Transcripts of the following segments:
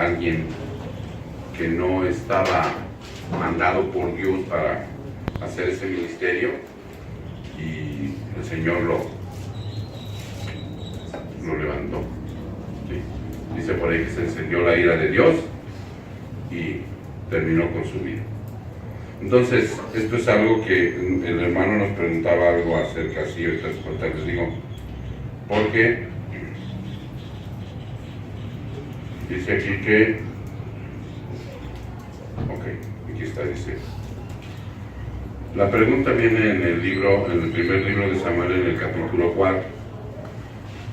alguien que no estaba mandado por Dios para hacer ese ministerio, y el Señor lo levantó. ¿Sí? Dice por ahí que se encendió la ira de Dios y terminó con su vida. Entonces, esto es algo que el hermano nos preguntaba algo acerca, así, ahorita les digo, porque dice aquí que, ok, aquí está, dice, la pregunta viene en el primer libro de Samuel, en el capítulo 4.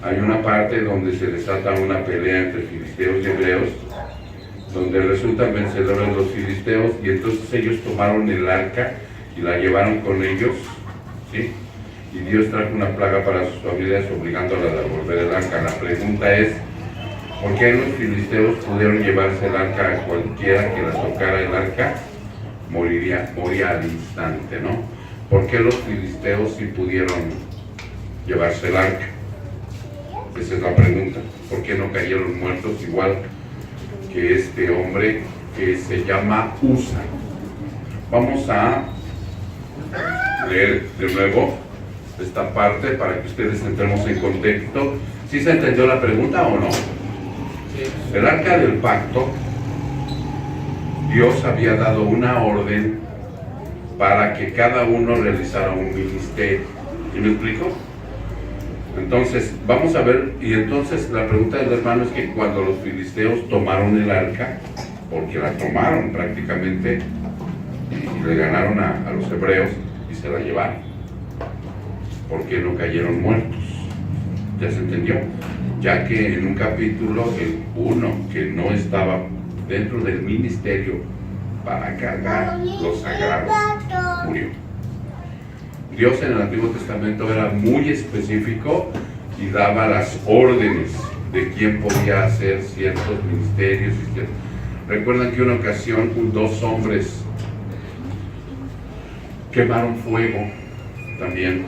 Hay una parte donde se desata una pelea entre filisteos y hebreos, donde resultan vencedores los filisteos, y entonces ellos tomaron el arca y la llevaron con ellos, ¿sí? Y Dios trajo una plaga para sus familias, obligándolas a devolver el arca. La pregunta es, ¿por qué los filisteos pudieron llevarse el arca a cualquiera que la tocara el arca? Moría al instante, ¿no? ¿Por qué los filisteos sí pudieron llevarse el arca? Esa es la pregunta. ¿Por qué no cayeron muertos igual que este hombre que se llama Usa? Vamos a leer de nuevo esta parte para que ustedes entremos en contexto. ¿Sí se entendió la pregunta o no? El arca del pacto, Dios había dado una orden para que cada uno realizara un ministerio. ¿Sí me explico? Entonces, vamos a ver, y entonces la pregunta del hermano es que cuando los filisteos tomaron el arca, porque la tomaron prácticamente, y le ganaron a los hebreos y se la llevaron, ¿por qué no cayeron muertos? ¿Ya se entendió? Ya que en un capítulo, uno que no estaba dentro del ministerio para cargar los sagrados, murió. Dios en el Antiguo Testamento era muy específico y daba las órdenes de quién podía hacer ciertos ministerios. Recuerdan que una ocasión 2 hombres quemaron fuego también,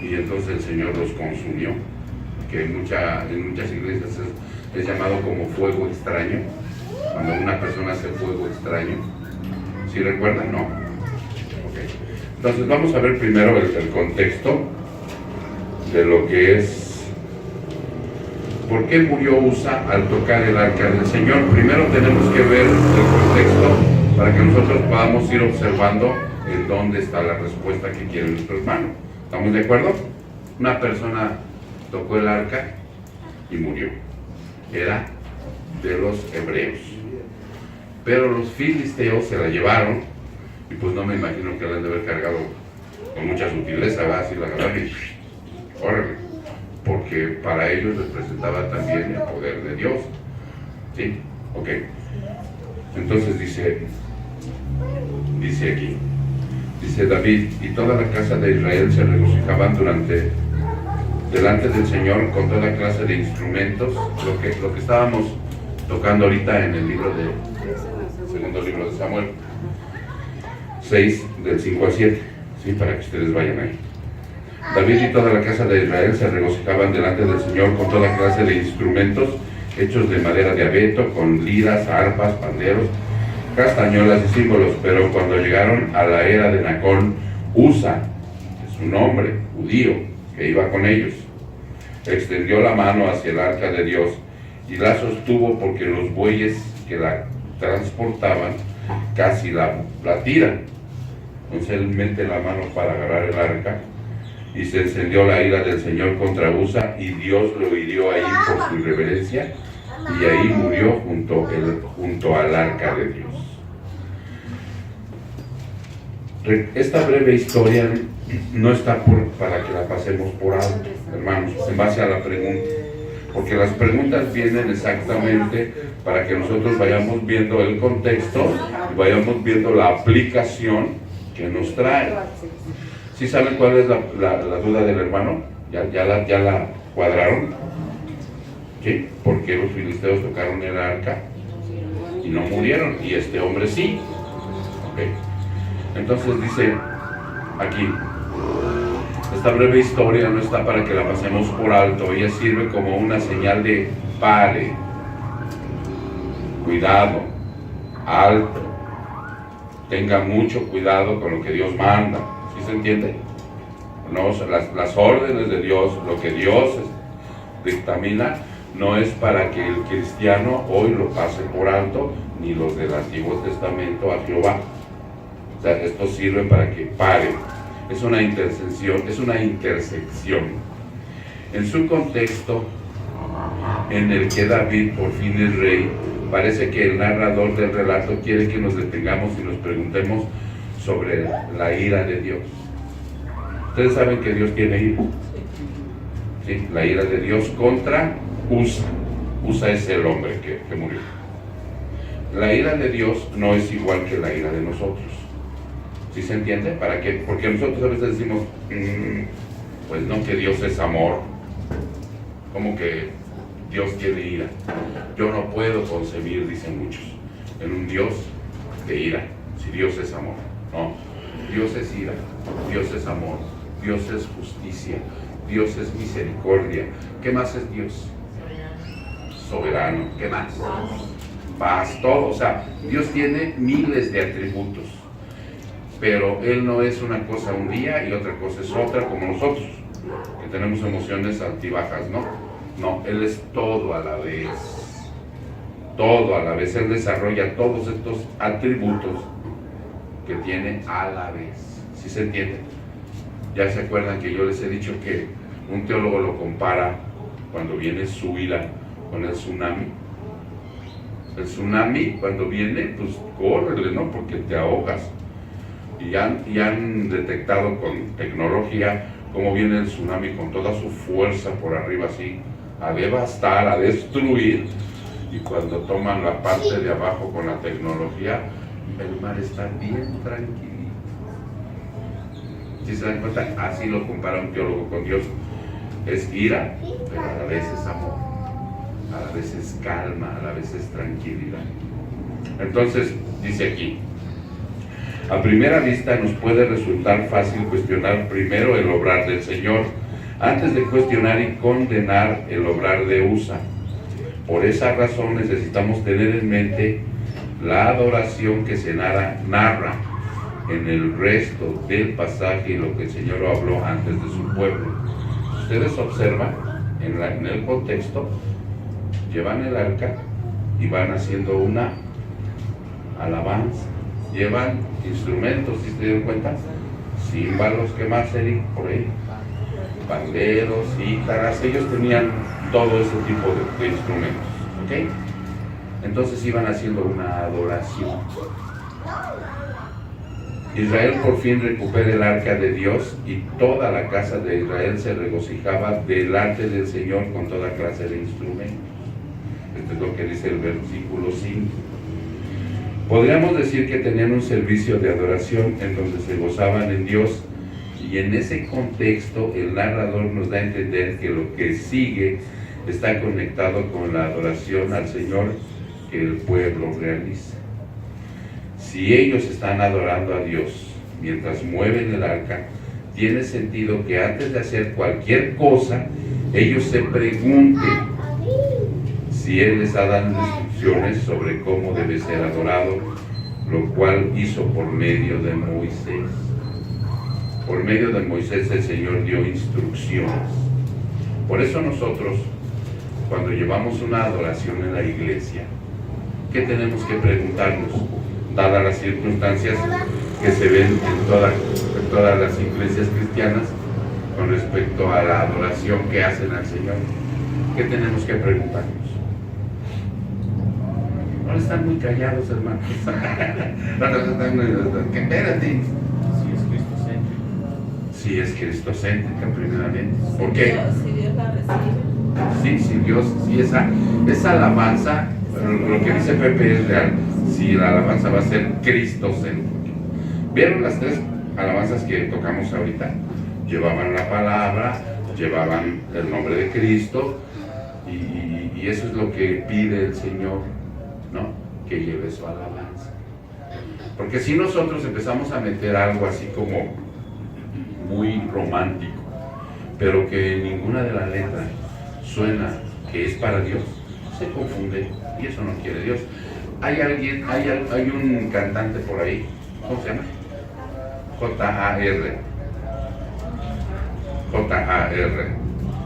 y entonces el Señor los consumió, que en muchas iglesias es llamado como fuego extraño, cuando una persona hace fuego extraño. ¿Sí recuerdan? No. Entonces vamos a ver primero el contexto de lo que es, ¿por qué murió Usa al tocar el arca del Señor? Primero tenemos que ver el contexto para que nosotros podamos ir observando en dónde está la respuesta que quiere nuestro hermano. ¿Estamos de acuerdo? Una persona tocó el arca y murió. Era de los hebreos. Pero los filisteos se la llevaron, y pues no me imagino que la han de haber cargado con mucha sutileza, ¿va? Así la agarraron y órale, porque para ellos representaba también el poder de Dios. ¿Sí? Ok. Entonces dice aquí, dice David, y toda la casa de Israel se regocijaban delante del Señor con toda clase de instrumentos, lo que estábamos tocando ahorita en el segundo libro de Samuel 6, del 5 al 7, ¿sí? Para que ustedes vayan ahí. David y toda la casa de Israel se regocijaban delante del Señor con toda clase de instrumentos hechos de madera de abeto, con liras, arpas, panderos, castañuelas y símbolos. Pero cuando llegaron a la era de Nacón, Usa, que es un hombre judío que iba con ellos, extendió la mano hacia el arca de Dios y la sostuvo, porque los bueyes que la transportaban casi la tiran. Entonces él mete la mano para agarrar el arca, y se encendió la ira del Señor contra Usa, y Dios lo hirió ahí por su irreverencia, y ahí murió junto al arca de Dios. Esta breve historia no está para que la pasemos por alto, hermanos, en base a la pregunta, porque las preguntas vienen exactamente para que nosotros vayamos viendo el contexto y vayamos viendo la aplicación que nos trae. ¿Sí saben cuál es la duda del hermano? ¿Ya la cuadraron? ¿Sí? ¿Por qué los filisteos tocaron el arca y no murieron? Y este hombre sí. ¿Okay? Entonces dice aquí, esta breve historia no está para que la pasemos por alto, ella sirve como una señal de pare. cuidado, alto, tenga mucho cuidado con lo que Dios manda. ¿Sí se entiende? No, las órdenes de Dios, lo que Dios dictamina, no es para que el cristiano hoy lo pase por alto, ni los del Antiguo Testamento a Jehová. O sea, esto sirve para que pare. Es una intersección, En su contexto, en el que David por fin es rey, parece que el narrador del relato quiere que nos detengamos y nos preguntemos sobre la ira de Dios. Ustedes saben que Dios tiene ira. ¿Sí? La ira de Dios contra Usa. Usa es el hombre que murió. La ira de Dios no es igual que la ira de nosotros. ¿Sí se entiende? ¿Para qué? Porque nosotros a veces decimos, pues no, que Dios es amor. Como que Dios tiene ira. Yo no puedo concebir, dicen muchos, en un Dios de ira, si Dios es amor. No, Dios es ira, Dios es amor, Dios es justicia, Dios es misericordia. ¿Qué más es Dios? Soberano. ¿Qué más? Paz, todo. O sea, Dios tiene miles de atributos, pero Él no es una cosa un día y otra cosa es otra, como nosotros, que tenemos emociones altibajas, ¿no? No, Él es todo a la vez. Todo a la vez. Él desarrolla todos estos atributos que tiene a la vez. ¿Sí se entiende? Ya se acuerdan que yo les he dicho que un teólogo lo compara cuando viene su ira con el tsunami. El tsunami cuando viene, pues córrele, ¿no? Porque te ahogas. Y han detectado con tecnología cómo viene el tsunami con toda su fuerza por arriba así, a devastar, a destruir. Y cuando toman la parte de abajo con la tecnología, el mar está bien tranquilito. ¿Sí se dan cuenta? Así lo compara un teólogo con Dios. Es ira, pero a la vez es amor, a la vez es calma, a la vez es tranquilidad. Entonces, dice aquí, a primera vista nos puede resultar fácil cuestionar primero el obrar del Señor, antes de cuestionar y condenar el obrar de Usa. Por esa razón necesitamos tener en mente la adoración que se narra en el resto del pasaje y lo que el Señor habló antes de su pueblo. Ustedes observan en el contexto, llevan el arca y van haciendo una alabanza. Llevan instrumentos, ¿sí se dieron cuenta? Címbalos, ¿qué más, Eric? Por ahí. Panderos, cítaras, ellos tenían todo ese tipo de instrumentos, ¿ok? Entonces iban haciendo una adoración. Israel por fin recupera el arca de Dios y toda la casa de Israel se regocijaba delante del Señor con toda clase de instrumentos. Esto es lo que dice el versículo 5. Podríamos decir que tenían un servicio de adoración en donde se gozaban en Dios, y en ese contexto el narrador nos da a entender que lo que sigue está conectado con la adoración al Señor que el pueblo realiza. Si ellos están adorando a Dios mientras mueven el arca, tiene sentido que antes de hacer cualquier cosa, ellos se pregunten si Él les ha dado instrucciones sobre cómo debe ser adorado, lo cual hizo por medio de Moisés. Por medio de Moisés el Señor dio instrucciones. Por eso nosotros, cuando llevamos una adoración en la iglesia, ¿qué tenemos que preguntarnos? Dadas las circunstancias que se ven en todas las iglesias cristianas con respecto a la adoración que hacen al Señor, ¿qué tenemos que preguntarnos? No están muy callados, hermanos. Espérate. Si es cristocéntrica, primeramente. ¿Por qué? Si Dios la recibe. Sí, si Dios, si esa alabanza, lo que dice Pepe es real. Si la alabanza va a ser cristocéntrica. ¿Vieron las tres alabanzas que tocamos ahorita? Llevaban la palabra, llevaban el nombre de Cristo, y eso es lo que pide el Señor, ¿no? Que lleve su alabanza. Porque si nosotros empezamos a meter algo así como muy romántico, pero que en ninguna de las letras suena que es para Dios, se confunde, y eso no quiere Dios. hay un cantante por ahí, ¿cómo se llama? J.A.R.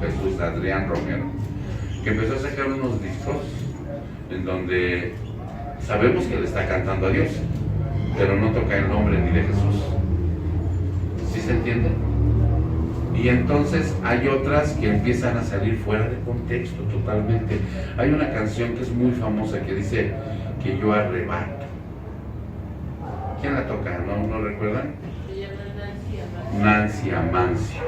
Jesús Adrián Romero, que empezó a sacar unos discos en donde sabemos que le está cantando a Dios, pero no toca el nombre ni de Jesús. ¿Sí se entiende? Y entonces hay otras que empiezan a salir fuera de contexto totalmente. Hay una canción que es muy famosa que dice que yo arrebato. ¿Quién la toca? ¿No recuerdan? Se llama Nancy Amancio,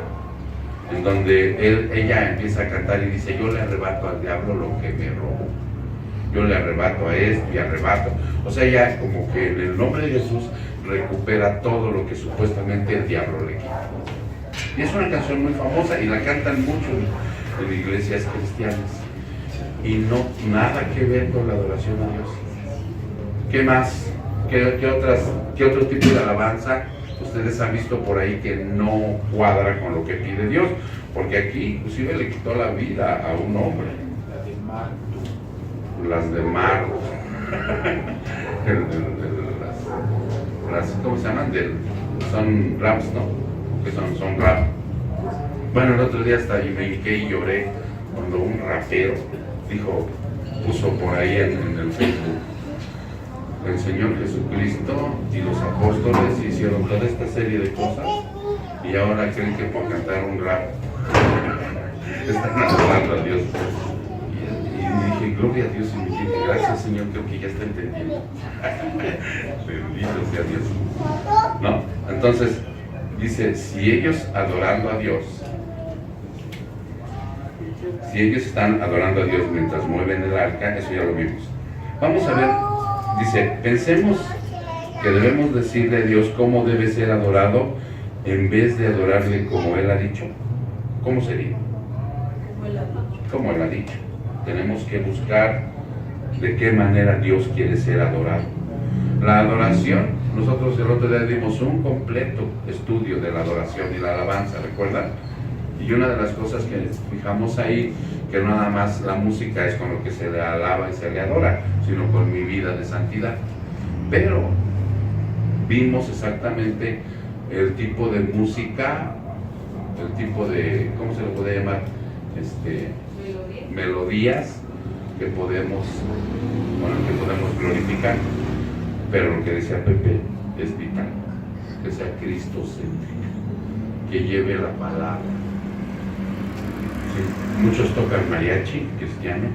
en donde ella empieza a cantar y dice: yo le arrebato al diablo lo que me robó, yo le arrebato a esto y arrebato. O sea, ella como que en el nombre de Jesús recupera todo lo que supuestamente el diablo le quita. Y es una canción muy famosa y la cantan mucho en iglesias cristianas, y no nada que ver con la adoración a Dios. ¿Qué más? ¿Qué otro tipo de alabanza ustedes han visto por ahí que no cuadra con lo que pide Dios? Porque aquí inclusive le quitó la vida a un hombre. Las de Marco. ¿Cómo se llaman? Son raps, ¿no? Que son rap. Bueno, el otro día hasta me hinqué y lloré cuando un rapero puso por ahí en el Facebook: el Señor Jesucristo y los apóstoles hicieron toda esta serie de cosas y ahora creen que por cantar un rap están adorando a Dios. Y dije: gloria a Dios, y me dije: gracias, Señor, creo que ya está entendiendo. Bendito sea Dios. ¿No? Entonces dice: si ellos adorando a Dios, si ellos están adorando a Dios mientras mueven el arca, eso ya lo vimos. Vamos a ver, dice: pensemos que debemos decirle a Dios cómo debe ser adorado en vez de adorarle como Él ha dicho. ¿Cómo sería? Como Él ha dicho. Tenemos que buscar de qué manera Dios quiere ser adorado. La adoración, nosotros el otro día dimos un completo estudio de la adoración y la alabanza, ¿recuerdan? Y una de las cosas que fijamos ahí, que no nada más la música es con lo que se le alaba y se le adora, sino con mi vida de santidad. Pero vimos exactamente el tipo de música, el tipo de, ¿cómo se le puede llamar? Melodías que podemos glorificar. Pero lo que decía Pepe es vital, que sea cristocéntrica, que lleve la palabra. ¿Sí? Muchos tocan mariachi cristiano,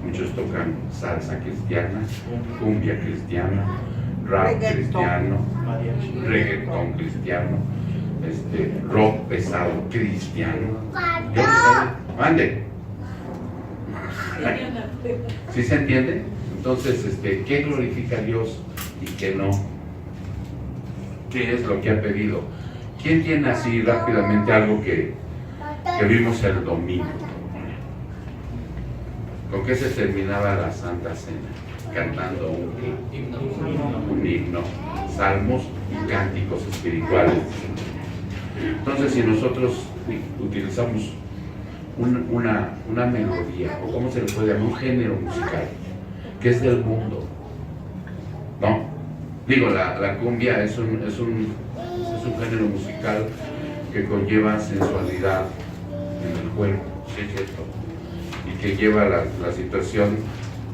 muchos tocan salsa cristiana, cumbia cristiana, rap cristiano, reggaetón cristiano, rock pesado cristiano. Mande. ¿Sí se entiende? Entonces, ¿qué glorifica a Dios y qué no? ¿Qué es lo que ha pedido? ¿Quién tiene así rápidamente algo que vimos el domingo? ¿Con qué se terminaba la Santa Cena? Cantando un himno, salmos y cánticos espirituales. Entonces, si nosotros utilizamos una melodía, o cómo se le puede llamar, un género musical que es del mundo, ¿no? Digo, la cumbia es un género musical que conlleva sensualidad en el cuerpo, ¿sí es cierto? Y que lleva la situación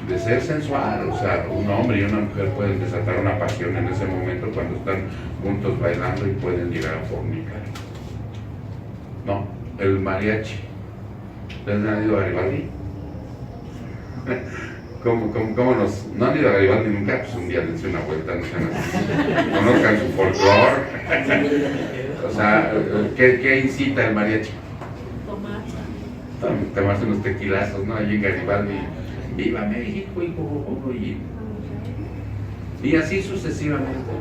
de ser sensual. O sea, un hombre y una mujer pueden desatar una pasión en ese momento cuando están juntos bailando y pueden llegar a fornicar. No, el mariachi. ¿Les han ido a Garibaldi? ¿Cómo no han ido a Garibaldi nunca? Pues un día dense una vuelta, no sean así. Conozcan su folclore. O sea, ¿qué incita el mariachi? Tomarse unos tequilazos, ¿no? Allí en Garibaldi. ¡Viva México! Y así sucesivamente.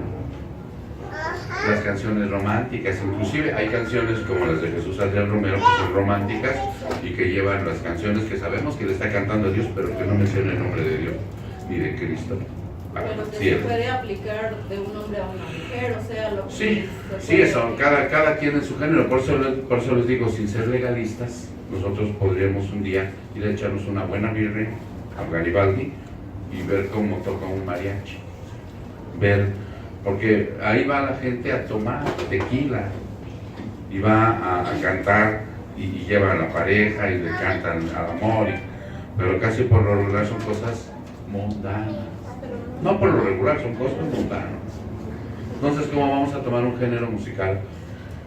Las canciones románticas, inclusive hay canciones como las de Jesús Adrián Romero que son románticas y que llevan las canciones que sabemos que le está cantando a Dios, pero que no menciona el nombre de Dios ni de Cristo. Pero que se puede aplicar de un hombre a una mujer, o sea, lo que sí, eso, cada quien en su género. Por eso les digo, sin ser legalistas, nosotros podríamos un día ir a echarnos una buena birria a Garibaldi y ver cómo toca un mariachi. Ver, porque ahí va la gente a tomar tequila y va a cantar y lleva a la pareja y le cantan al amor, pero casi por lo regular son cosas mundanas. No por lo regular, son cosas mundanas. Entonces, ¿cómo vamos a tomar un género musical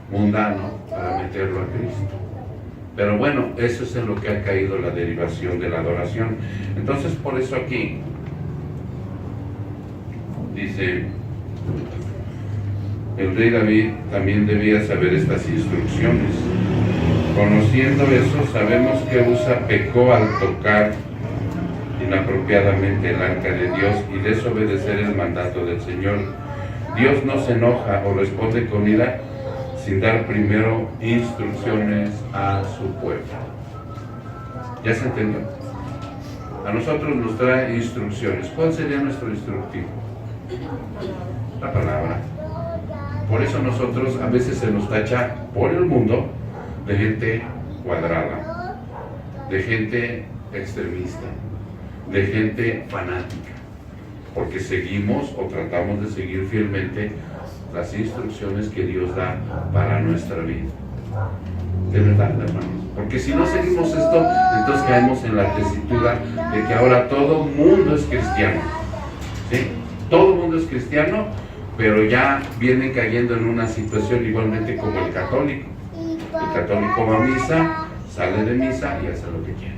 mundano para meterlo a Cristo? Pero bueno, eso es en lo que ha caído la derivación de la adoración. Entonces, por eso aquí dice, el rey David también debía saber estas instrucciones. Conociendo eso, sabemos que Usa pecó al tocar inapropiadamente el arca de Dios y desobedecer el mandato del Señor. Dios no se enoja o responde con ira sin dar primero instrucciones a su pueblo. ¿Ya se entendió? A nosotros nos trae instrucciones. ¿Cuál sería nuestro instructivo? La palabra. Por eso nosotros a veces se nos tacha por el mundo de gente cuadrada, de gente extremista, de gente fanática, porque seguimos o tratamos de seguir fielmente las instrucciones que Dios da para nuestra vida. De verdad, hermanos, porque si no seguimos esto, entonces caemos en la tesitura de que ahora todo mundo es cristiano, ¿sí? Todo el mundo es cristiano, pero ya vienen cayendo en una situación igualmente como el católico. El católico va a misa, sale de misa y hace lo que quiere.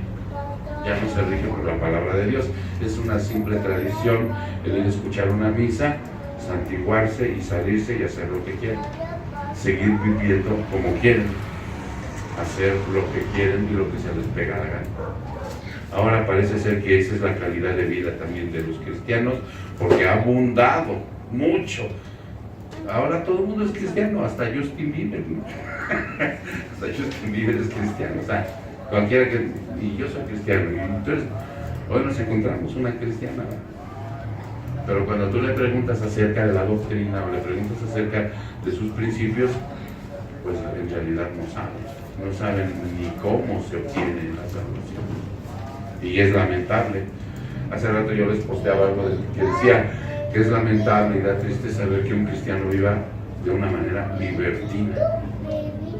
Ya no se rige por la palabra de Dios. Es una simple tradición el ir a escuchar una misa, santiguarse y salirse y hacer lo que quieren. Seguir viviendo como quieren, hacer lo que quieren y lo que se les pega la gana. Ahora parece ser que esa es la calidad de vida también de los cristianos, porque ha abundado mucho. Ahora todo el mundo es cristiano, hasta Justin Bieber, ¿no? Hasta Justin Bieber es cristiano, o sea, cualquiera que... Y yo soy cristiano, y entonces hoy nos encontramos una cristiana, ¿no? Pero cuando tú le preguntas acerca de la doctrina o le preguntas acerca de sus principios, pues en realidad no saben ni cómo se obtiene la salvación. Y es lamentable. Hace rato yo les posteaba algo que decía que es lamentable y da triste saber que un cristiano viva de una manera libertina.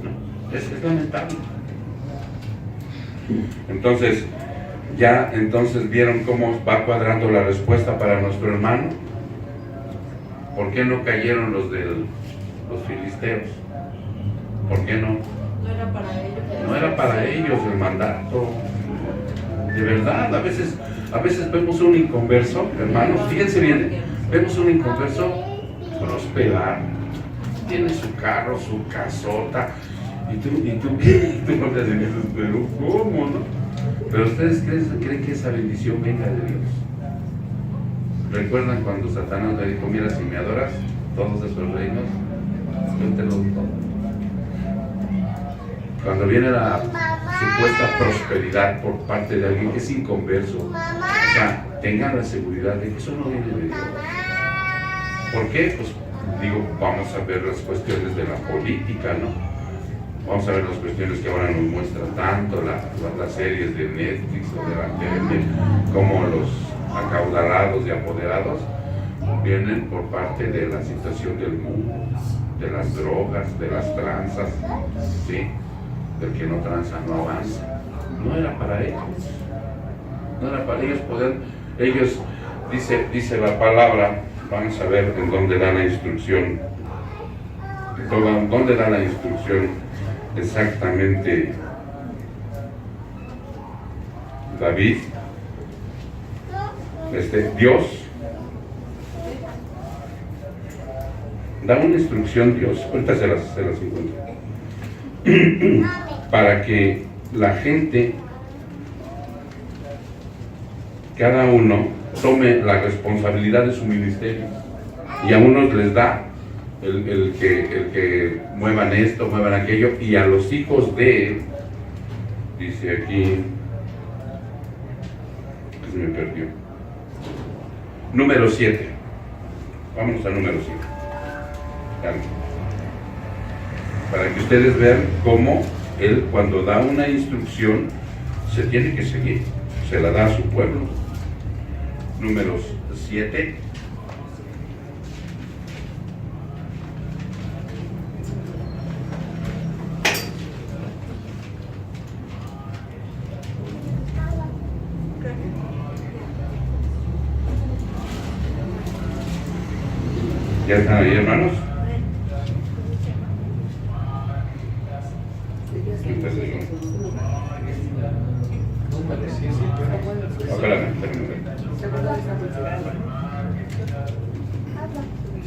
¿No? Es lamentable. Entonces, ya entonces vieron cómo va cuadrando la respuesta para nuestro hermano. ¿Por qué no cayeron los filisteos? ¿Por qué no? No era para ellos. No era para ellos el mandato. De verdad, a veces vemos un inconverso, hermanos, fíjense bien, vemos un inconverso prosperar, tiene su carro, su casota, y tú no te dices, pero ¿cómo, no? Pero ustedes creen que esa bendición venga de Dios. ¿Recuerdan cuando Satanás le dijo, mira, si me adoras todos esos reinos, yo te lo doy todo? Cuando viene la supuesta prosperidad por parte de alguien que es inconverso, o sea, tengan la seguridad de que eso no viene de Dios. ¿Por qué? Pues digo, vamos a ver las cuestiones de la política, ¿no? Vamos a ver las cuestiones que ahora nos muestran tanto las series de Netflix o de la tele, como los acaudalados y apoderados vienen por parte de la situación del mundo, de las drogas, de las tranzas, ¿sí? Del que no tranza no avanza. No era para ellos. No era para ellos poder. Ellos, dice la palabra, vamos a ver en dónde da la instrucción. ¿Dónde da la instrucción exactamente David? Dios da una instrucción, Dios, ahorita se las encuentro, para que la gente, cada uno, tome la responsabilidad de su ministerio. Y a unos les da el que muevan esto, muevan aquello, y a los hijos de él, dice aquí, que se me perdió, número 7. Vámonos al número 7. Para que ustedes vean cómo él, cuando da una instrucción, se tiene que seguir, se la da a su pueblo. números 7. ¿Ya están ahí, hermanos? Espérame.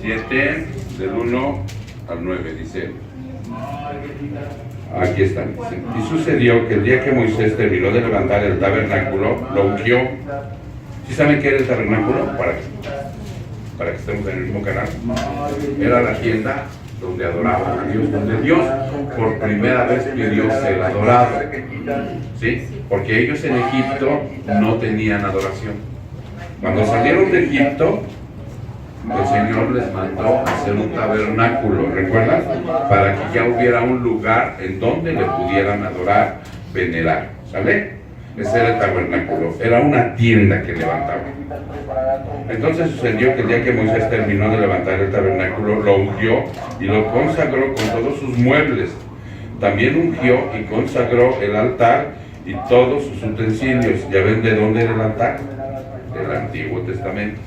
7 del 1 al 9 dice, aquí están, dice, y sucedió que el día que Moisés terminó de levantar el tabernáculo, lo ungió. ¿Sí saben qué era el tabernáculo? Para que estemos en el mismo canal. Era la tienda donde adoraban a Dios, donde Dios por primera vez pidió ser adorado. ¿Sí? Porque ellos en Egipto no tenían adoración. Cuando salieron de Egipto, el Señor les mandó hacer un tabernáculo, ¿recuerdan? Para que ya hubiera un lugar en donde le pudieran adorar, venerar, ¿sale? Ese era el tabernáculo, era una tienda que levantaban. Entonces sucedió que el día que Moisés terminó de levantar el tabernáculo, lo ungió y lo consagró con todos sus muebles. También ungió y consagró el altar y todos sus utensilios. ¿Ya ven de dónde era el altar? Del Antiguo Testamento.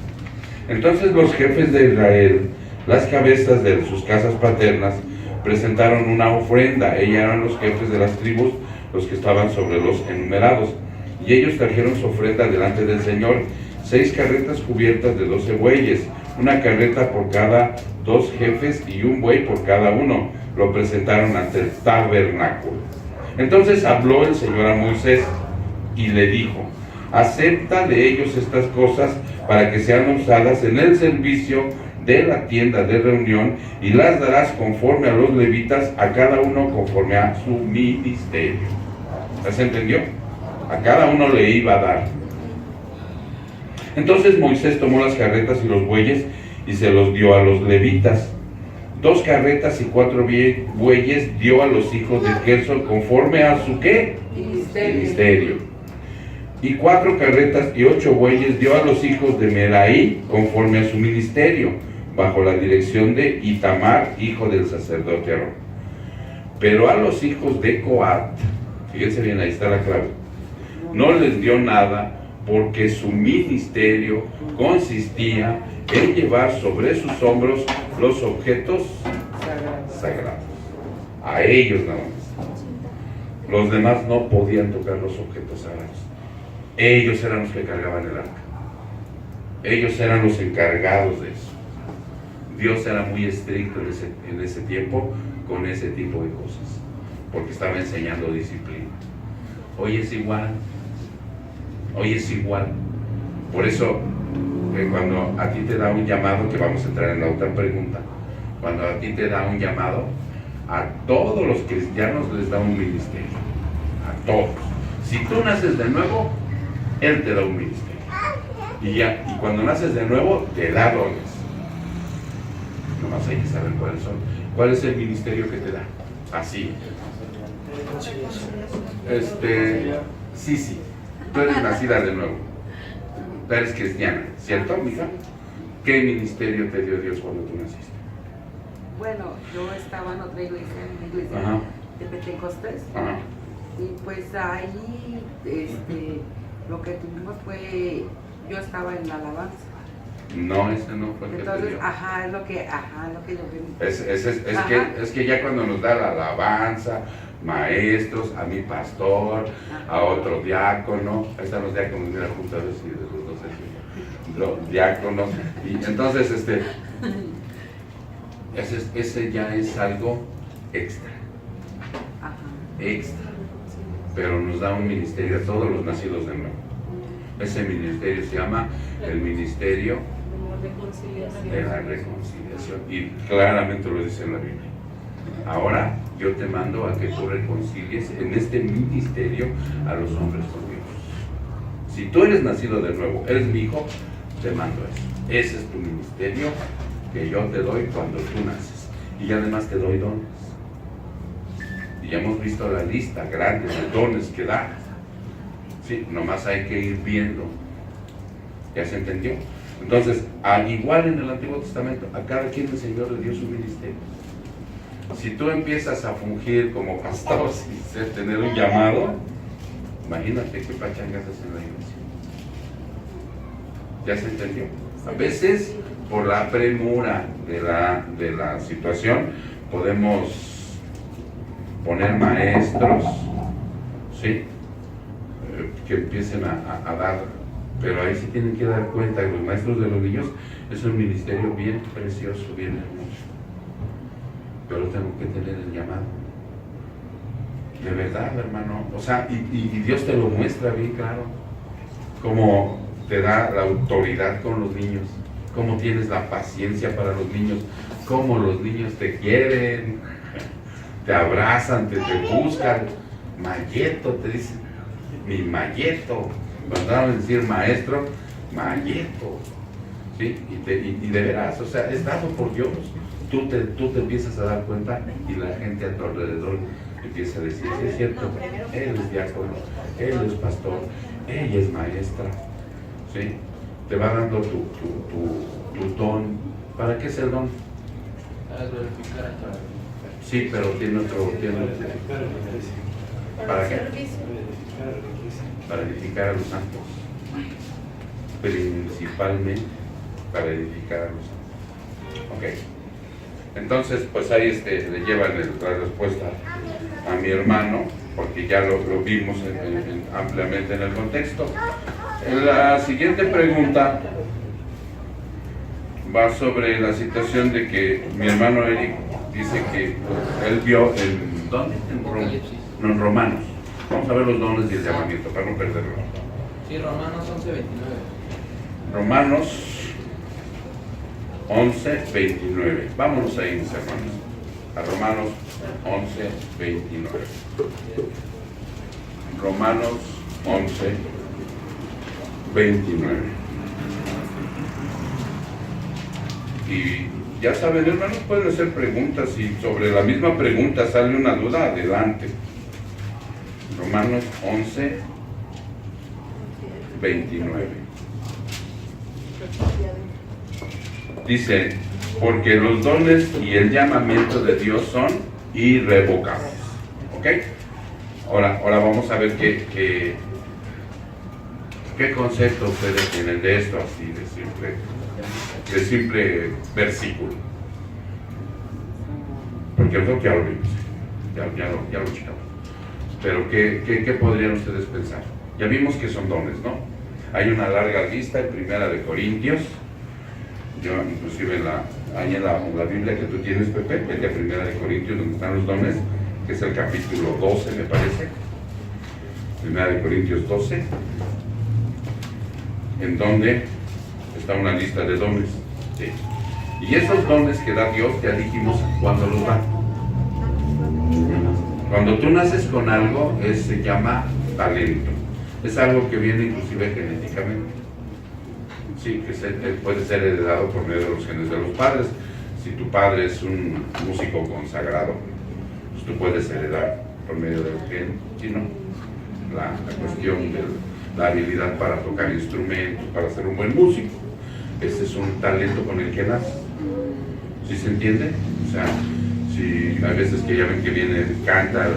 Entonces los jefes de Israel, las cabezas de sus casas paternas, presentaron una ofrenda. Ellos eran los jefes de las tribus, los que estaban sobre los enumerados. Y ellos trajeron su ofrenda delante del Señor, 6 carretas cubiertas de 12 bueyes, una carreta por cada 2 jefes y un buey por cada uno. Lo presentaron ante el tabernáculo. Entonces habló el Señor a Moisés y le dijo, acepta de ellos estas cosas para que sean usadas en el servicio de la tienda de reunión y las darás conforme a los levitas, a cada uno conforme a su ministerio. ¿Se entendió? A cada uno le iba a dar. Entonces Moisés tomó las carretas y los bueyes y se los dio a los levitas. 2 carretas y 4 bueyes dio a los hijos de Gersón conforme a su ¿qué? Ministerio. Y 4 carretas y 8 bueyes dio a los hijos de Meraí conforme a su ministerio, bajo la dirección de Itamar, hijo del sacerdote Aarón. Pero a los hijos de Coat, fíjense bien, ahí está la clave, no les dio nada, porque su ministerio consistía en llevar sobre sus hombros los objetos sagrados. A ellos nada más. Los demás no podían tocar los objetos sagrados. Ellos eran los que cargaban el arca. Ellos eran los encargados de eso. Dios era muy estricto en ese tiempo con ese tipo de cosas, porque estaba enseñando disciplina. Hoy es igual. Hoy es igual. Por eso, cuando a ti te da un llamado, que vamos a entrar en la otra pregunta, cuando a ti te da un llamado, a todos los cristianos les da un ministerio. A todos. Si tú naces de nuevo, Él te da un ministerio. Y cuando naces de nuevo, te da dones. Nomás hay que saber cuáles son. ¿Cuál es el ministerio que te da? Así. Sí. Tú eres nacida de nuevo. Tú eres cristiana, ¿cierto, mija? ¿Qué ministerio te dio Dios cuando tú naciste? Bueno, yo estaba en otra iglesia, de Pentecostés. Ajá. Y pues ahí lo que tuvimos fue, yo estaba en la alabanza. No, ese no fue el que te Entonces, dio. es lo que yo vi. Es que ya cuando nos da la alabanza, maestros, a mi pastor, a otro diácono, ahí están los diáconos, mira, justo a ver si de los dos es los diáconos, y entonces ese ya es algo extra, pero nos da un ministerio a todos los nacidos de nuevo. Ese ministerio se llama el ministerio de la reconciliación, y claramente lo dice en la Biblia. Ahora yo te mando a que tú reconcilies en este ministerio a los hombres con Dios. Si tú eres nacido de nuevo, eres mi hijo, te mando eso. Ese es tu ministerio que yo te doy cuando tú naces. Y además te doy dones. Y ya hemos visto la lista grande de dones que da. Sí, nomás hay que ir viendo ¿Ya se entendió? Entonces, al igual en el Antiguo Testamento, a cada quien el Señor le dio su ministerio. Si tú empiezas a fungir como pastor sin tener un llamado, imagínate qué pachangas haces en la iglesia. ¿Ya se entendió? A veces, por la premura de la situación, podemos poner maestros, ¿sí? Que empiecen a dar, pero ahí sí tienen que dar cuenta que los maestros de los niños es un ministerio bien precioso, bien hermoso, pero tengo que tener el llamado, de verdad, hermano. O sea, y Dios te lo muestra bien claro, cómo te da la autoridad con los niños, cómo tienes la paciencia para los niños, cómo los niños te quieren, te abrazan, te buscan. Mayeto, te dicen, mi Mayeto. Cuando van a decir maestro, Mayeto. ¿Sí? Y de veras, o sea, es dado por Dios. Tú te empiezas a dar cuenta y la gente a tu alrededor empieza a decir, sí, es cierto, él es diácono, él es pastor, ella es maestra. ¿Sí? Te va dando tu don. ¿Para qué es el don? Para glorificar a Dios. Sí, pero tiene otro. ¿Para qué? Para edificar a los santos. Principalmente para edificar a los santos. Ok. Entonces, pues ahí le llevan la respuesta a mi hermano, porque ya lo vimos ampliamente en el contexto. La siguiente pregunta va sobre la situación de que mi hermano Eric dice que él vio en ¿dónde? En Romanos. Vamos a ver los dones y el llamamiento para no perderlo. Sí, Romanos 11:29. Romanos 11:29. Vámonos ahí, mis hermanos. A Romanos 11:29. Romanos 11:29. Y ya saben, hermanos, pueden hacer preguntas y sobre la misma pregunta sale una duda, adelante. Romanos 11:29. Dice, porque los dones y el llamamiento de Dios son irrevocables. ¿Ok? Ahora vamos a ver qué concepto ustedes tienen de esto, así de simple versículo. Porque nosotros ya lo vimos, ya lo checamos. Pero ¿qué podrían ustedes pensar? Ya vimos que son dones, ¿no? Hay una larga lista en Primera de Corintios. Yo inclusive ahí en la Biblia que tú tienes, Pepe, vete a Primera de Corintios donde están los dones, que es el capítulo 12, me parece. Primera de Corintios 12, en donde está una lista de dones. ¿Sí? Y esos dones que da Dios, ya dijimos cuándo los da. Cuando tú naces con algo, se llama talento. Es algo que viene inclusive genéticamente. Sí, que puede ser heredado por medio de los genes de los padres. Si tu padre es un músico consagrado, pues tú puedes heredar por medio del gen. Si no, la cuestión de la habilidad para tocar instrumentos, para ser un buen músico. Ese es un talento con el que naces. ¿Sí se entiende? O sea, si hay veces que ya ven que viene, canta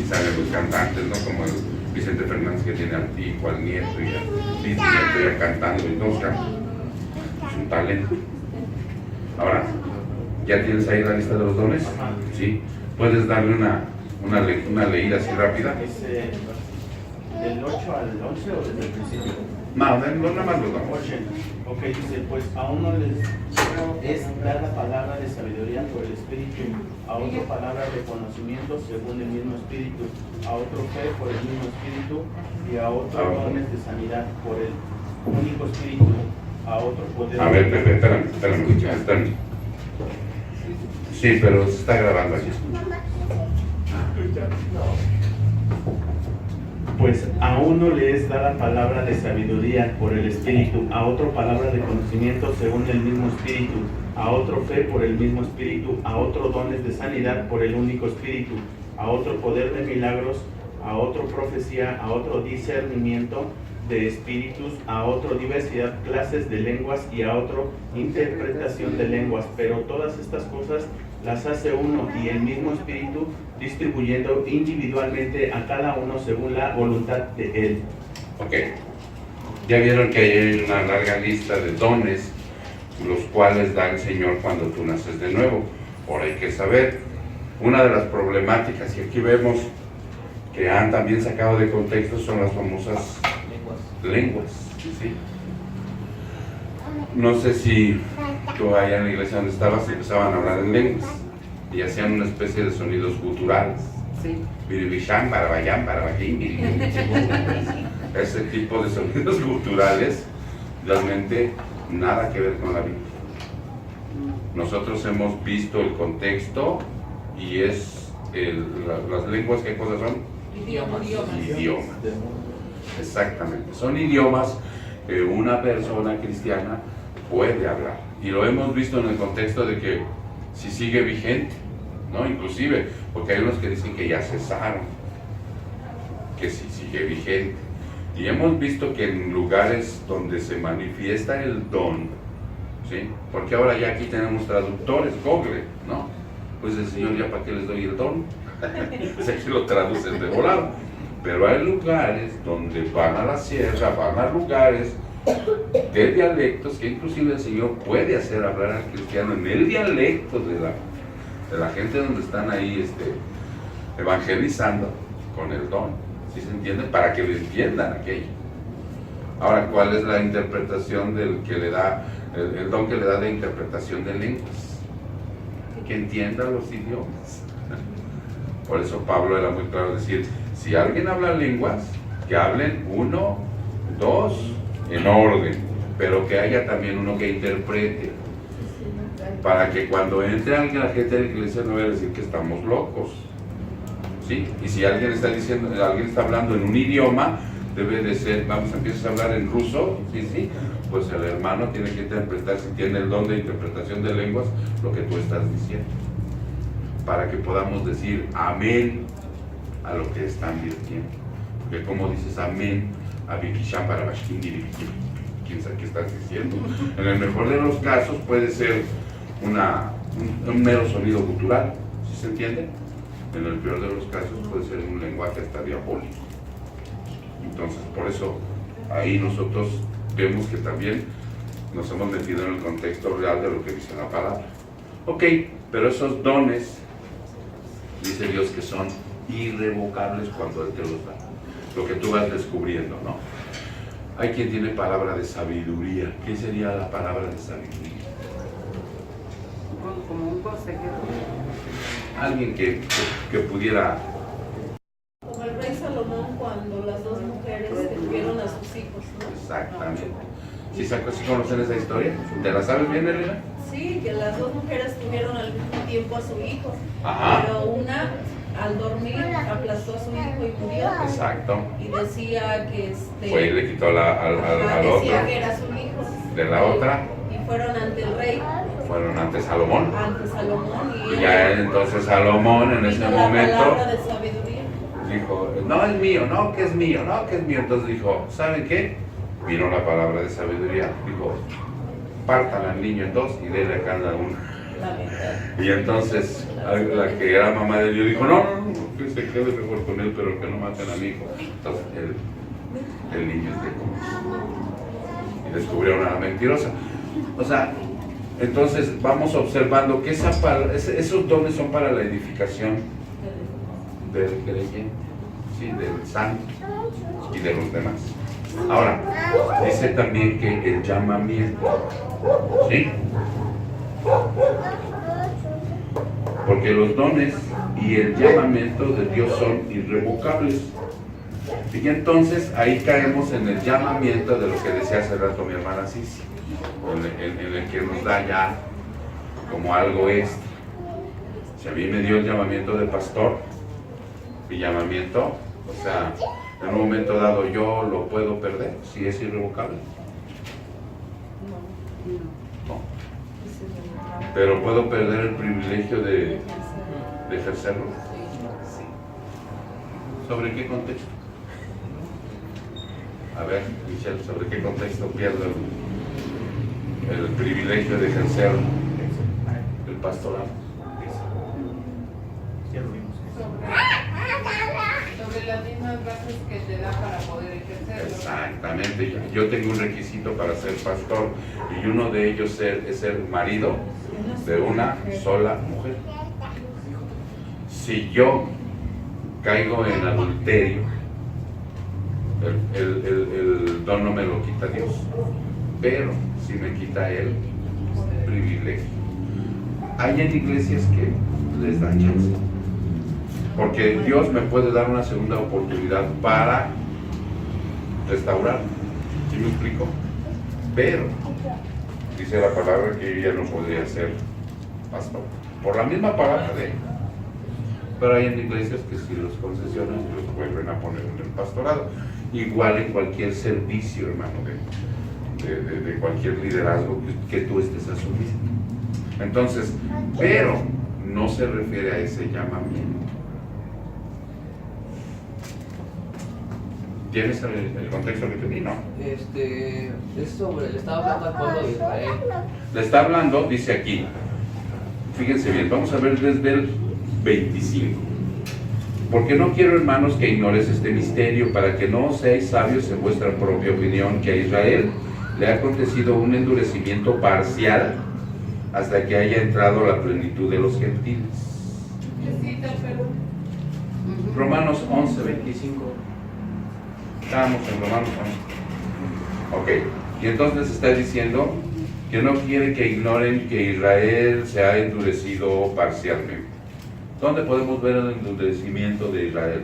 y salen los cantantes, ¿no? Como el Vicente Fernández, que tiene al hijo, al nieto y al bisnieto ya cantando y todos cantan. Es un talento. Ahora, ¿ya tienes ahí la lista de los dones? Sí. ¿Puedes darle una leída así rápida? ¿Del 8 al 11 o desde el principio? No, nada más los dones. Ok, dice, pues a uno les es dada palabra de sabiduría por el Espíritu, a otro palabra de conocimiento según el mismo Espíritu, a otro fe por el mismo Espíritu, y a otro dones de sanidad por el único Espíritu, a otro poder. A ver, Pepe, espérame. Sí, pero se está grabando aquí. Pues a uno le es dada palabra de sabiduría por el Espíritu, a otro palabra de conocimiento según el mismo Espíritu, a otro fe por el mismo Espíritu, a otro dones de sanidad por el único Espíritu, a otro poder de milagros, a otro profecía, a otro discernimiento de espíritus, a otro diversidad clases de lenguas y a otro interpretación de lenguas, pero todas estas cosas las hace uno y el mismo espíritu, distribuyendo individualmente a cada uno según la voluntad de él. Ok, ya vieron que hay una larga lista de dones los cuales da el Señor cuando tú naces de nuevo. Ahora hay que saber, una de las problemáticas, y aquí vemos que han también sacado de contexto, son las famosas lenguas. ¿Sí? No sé si tú allá en la iglesia donde estabas empezaban a hablar en lenguas y hacían una especie de sonidos guturales. Sí. Biribisham, barabayam, barabayim, biribisham. Ese tipo de sonidos guturales realmente nada que ver con la Biblia. Nosotros hemos visto el contexto y es las lenguas, ¿qué cosas son? Idiomas. Idiomas. Exactamente. Son idiomas que una persona cristiana puede hablar. Y lo hemos visto en el contexto de que si sigue vigente, ¿no? Inclusive, porque hay unos que dicen que ya cesaron, que si sigue vigente. Y hemos visto que en lugares donde se manifiesta el don, ¿sí? Porque ahora ya aquí tenemos traductores, Google, ¿no? Pues el Señor, ya para qué les doy el don. O sea, que lo traducen de volado. Pero hay lugares donde van a la sierra, van a lugares de dialectos que inclusive el Señor puede hacer hablar al cristiano en el dialecto de la gente donde están ahí evangelizando con el don. ¿Sí se entiende? Para que lo entiendan aquello. Ahora, ¿cuál es la interpretación del que le da, el don que le da de interpretación de lenguas? Que entienda los idiomas. Por eso Pablo era muy claro decir, si alguien habla lenguas, que hablen 1, 2, en orden, pero que haya también uno que interprete, para que cuando entre alguien, la gente de la iglesia no vaya a decir que estamos locos. ¿Sí? Y si alguien está diciendo, alguien está hablando en un idioma, debe de ser, vamos, empiezas a hablar en ruso, ¿sí? Pues el hermano tiene que interpretar, si tiene el don de interpretación de lenguas, lo que tú estás diciendo, para que podamos decir amén a lo que están diciendo. Porque como dices amén, a Bikisham para Bashkin, quién sabe qué estás diciendo. En el mejor de los casos puede ser un mero sonido gutural, ¿sí se entiende? En el peor de los casos puede ser un lenguaje hasta diabólico. Entonces, por eso, ahí nosotros vemos que también nos hemos metido en el contexto real de lo que dice la palabra. Ok, pero esos dones, dice Dios que son irrevocables cuando Él te los da. Lo que tú vas descubriendo, ¿no? Hay quien tiene palabra de sabiduría. ¿Qué sería la palabra de sabiduría? Como un consejero. Alguien que pudiera... Como el rey Salomón cuando las dos mujeres que tuvieron a sus hijos, ¿no? Exactamente. ¿Sí conocen esa historia? ¿Te la sabes bien, Elena? Sí, que las dos mujeres tuvieron al mismo tiempo a su hijo. Ajá. Pero una al dormir aplastó a su hijo y murió. Exacto. Y decía que Fue y le quitó al decía otro. que era su hijo. De la otra. Y fueron ante el rey. Fueron ante Salomón. Ante Salomón. Y ya entonces Salomón en ese momento la palabra de sabiduría. dijo, no es mío, no que es mío, no que es mío. Entonces dijo, ¿saben qué? Vino la palabra de sabiduría. Dijo, partan al niño en dos y denle a cada uno. La mitad. Y entonces la que era mamá del niño dijo, no, que se quede mejor con él, pero que no maten a mi hijo. Entonces el niño es de como. Y descubrieron a la mentirosa. O sea, entonces vamos observando que esos dones son para la edificación del creyente, ¿sí? Del santo y de los demás. Ahora, dice también que el llamamiento, ¿sí? Porque los dones y el llamamiento de Dios son irrevocables. Y entonces ahí caemos en el llamamiento de lo que decía hace rato mi hermana Cici, en el que nos da ya como algo extra. Si a mí me dio el llamamiento de pastor, mi llamamiento, o sea, en un momento dado yo lo puedo perder, si es irrevocable. No. Pero puedo perder el privilegio de ejercerlo. Sí. ¿Sobre qué contexto? A ver, Michelle, ¿sobre qué contexto pierdo el privilegio de ejercer el pastorado? Ya lo vimos. Sobre las mismas bases que te da para poder ejercerlo. Exactamente, yo tengo un requisito para ser pastor y uno de ellos es ser marido de una sola mujer. Si yo caigo en adulterio, el don no me lo quita Dios, pero sí me quita el privilegio. Hay en iglesias que les dan chance, porque Dios me puede dar una segunda oportunidad para restaurar, ¿sí me explico? Pero dice la palabra que yo ya no podría ser pastor, por la misma palabra de él. Pero hay en iglesias que si los concesionan y los vuelven a poner en el pastorado. Igual en cualquier servicio, hermano, de cualquier liderazgo que tú estés asumiendo. Entonces, pero no se refiere a ese llamamiento. ¿Tienes el contexto que te di? No. Es sobre, le estaba hablando al pueblo de Israel. Le está hablando, dice aquí, fíjense bien, vamos a ver desde el 25. Porque no quiero, hermanos, que ignores este misterio, para que no seáis sabios en vuestra propia opinión, que a Israel le ha acontecido un endurecimiento parcial hasta que haya entrado la plenitud de los gentiles. ¿Qué cita, pero? Romanos 11, 25. Estamos en Romanos 11. Ok, y entonces está diciendo que no quiere que ignoren que Israel se ha endurecido parcialmente. ¿Dónde podemos ver el endurecimiento de Israel?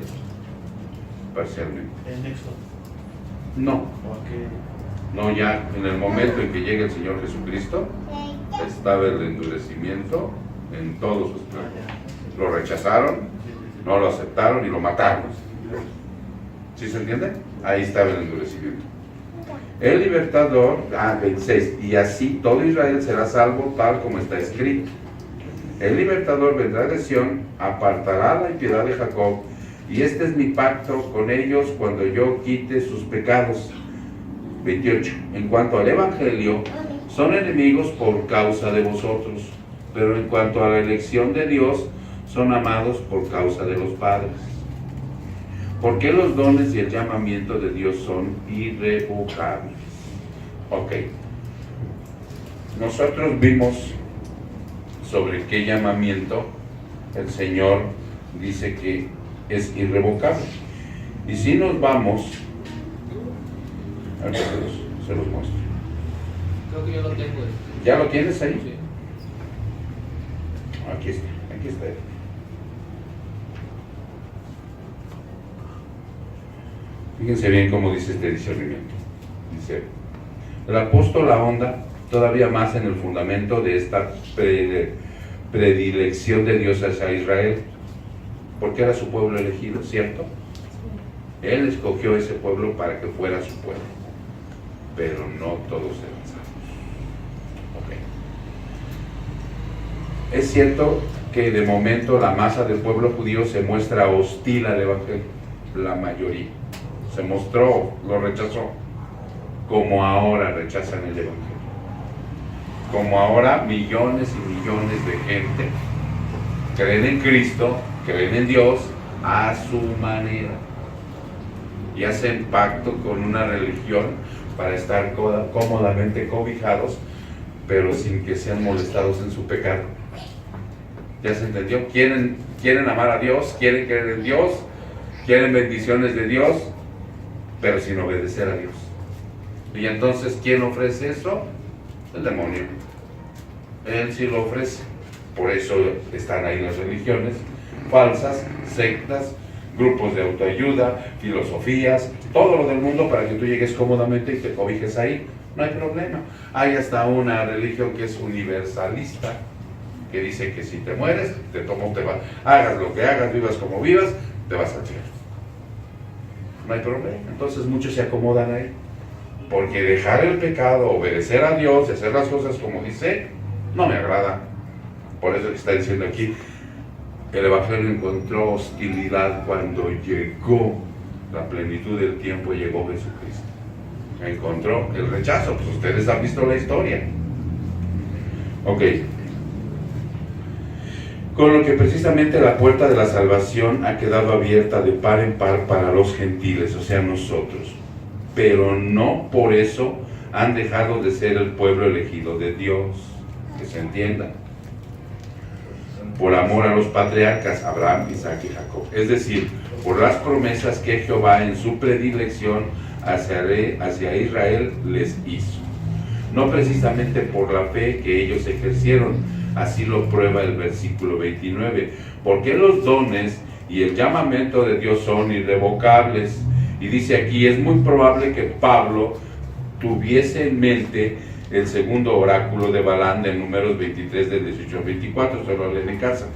Parcialmente. El nexo. No, Porque no, ya en el momento en que llegue el Señor Jesucristo, estaba el endurecimiento en todos sus planes. Lo rechazaron, no lo aceptaron y lo mataron. ¿Sí se entiende? Ahí estaba el endurecimiento. El libertador, 26, y así todo Israel será salvo tal como está escrito. El libertador vendrá de Sión, apartará la impiedad de Jacob, y este es mi pacto con ellos cuando yo quite sus pecados. 28. En cuanto al evangelio, son enemigos por causa de vosotros, pero en cuanto a la elección de Dios, son amados por causa de los padres. Porque los dones y el llamamiento de Dios son irrevocables. Ok. Nosotros vimos sobre qué llamamiento el Señor dice que es irrevocable. Y si nos vamos, a ver, se los muestro. Creo que yo lo tengo. ¿Ya lo tienes ahí? Sí. Aquí está. Fíjense bien cómo dice este discernimiento. Dice, el apóstol ahonda todavía más en el fundamento de esta predilección de Dios hacia Israel, porque era su pueblo elegido, ¿cierto? Él escogió ese pueblo para que fuera su pueblo, pero no todos eran salvos. Okay. Es cierto que de momento la masa del pueblo judío se muestra hostil al evangelio, la mayoría se mostró, lo rechazó, como ahora rechazan el evangelio. Como ahora millones y millones de gente creen en Cristo, creen en Dios a su manera y hacen pacto con una religión para estar cómodamente cobijados, pero sin que sean molestados en su pecado. ¿Ya se entendió? Quieren amar a Dios, quieren creer en Dios, quieren bendiciones de Dios, pero sin obedecer a Dios. Y entonces, ¿quién ofrece eso? El demonio. Él sí lo ofrece. Por eso están ahí las religiones falsas, sectas, grupos de autoayuda, filosofías, todo lo del mundo para que tú llegues cómodamente y te cobijes ahí. No hay problema. Hay hasta una religión que es universalista, que dice que si te mueres, te vas. Hagas lo que hagas, vivas como vivas, te vas al cielo. No hay problema. Entonces muchos se acomodan ahí. Porque dejar el pecado, obedecer a Dios y hacer las cosas como dice, no me agrada. Por eso está diciendo aquí, el Evangelio encontró hostilidad cuando llegó la plenitud del tiempo, llegó Jesucristo. encontró el rechazo. Pues ustedes han visto la historia. Ok. Con lo que precisamente la puerta de la salvación ha quedado abierta de par en par para los gentiles, o sea, nosotros. Pero no por eso han dejado de ser el pueblo elegido de Dios, que se entienda. Por amor a los patriarcas, Abraham, Isaac y Jacob. Es decir, por las promesas que Jehová en su predilección hacia Israel les hizo. No precisamente por la fe que ellos ejercieron, así lo prueba el versículo 29, porque los dones y el llamamiento de Dios son irrevocables. Y dice aquí, es muy probable que Pablo tuviese en mente el segundo oráculo de Balaam de Números 23 del 18 al 24, solo lo leen en casa,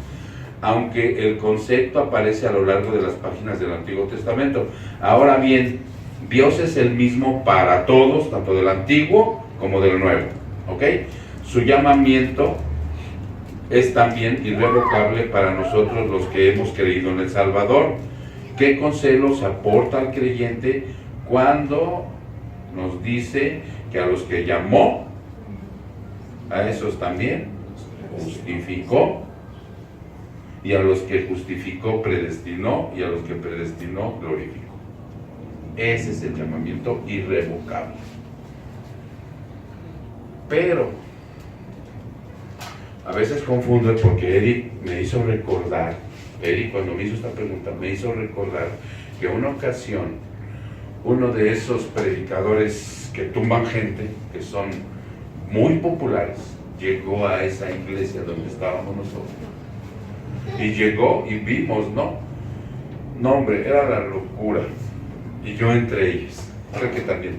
aunque el concepto aparece a lo largo de las páginas del Antiguo Testamento. Ahora bien, Dios es el mismo para todos, tanto del Antiguo como del Nuevo, ¿ok? Su llamamiento es también irrevocable para nosotros los que hemos creído en el Salvador. ¿Qué consuelos aporta al creyente cuando nos dice que a los que llamó, a esos también justificó, y a los que justificó predestinó, y a los que predestinó glorificó? Ese es el llamamiento irrevocable. Pero a veces confundo porque Eric me hizo recordar, cuando me hizo esta pregunta, me hizo recordar que una ocasión uno de esos predicadores que tumban gente, que son muy populares, llegó a esa iglesia donde estábamos nosotros. Y llegó y vimos, no hombre, era la locura. Y yo entre ellos, creo que también.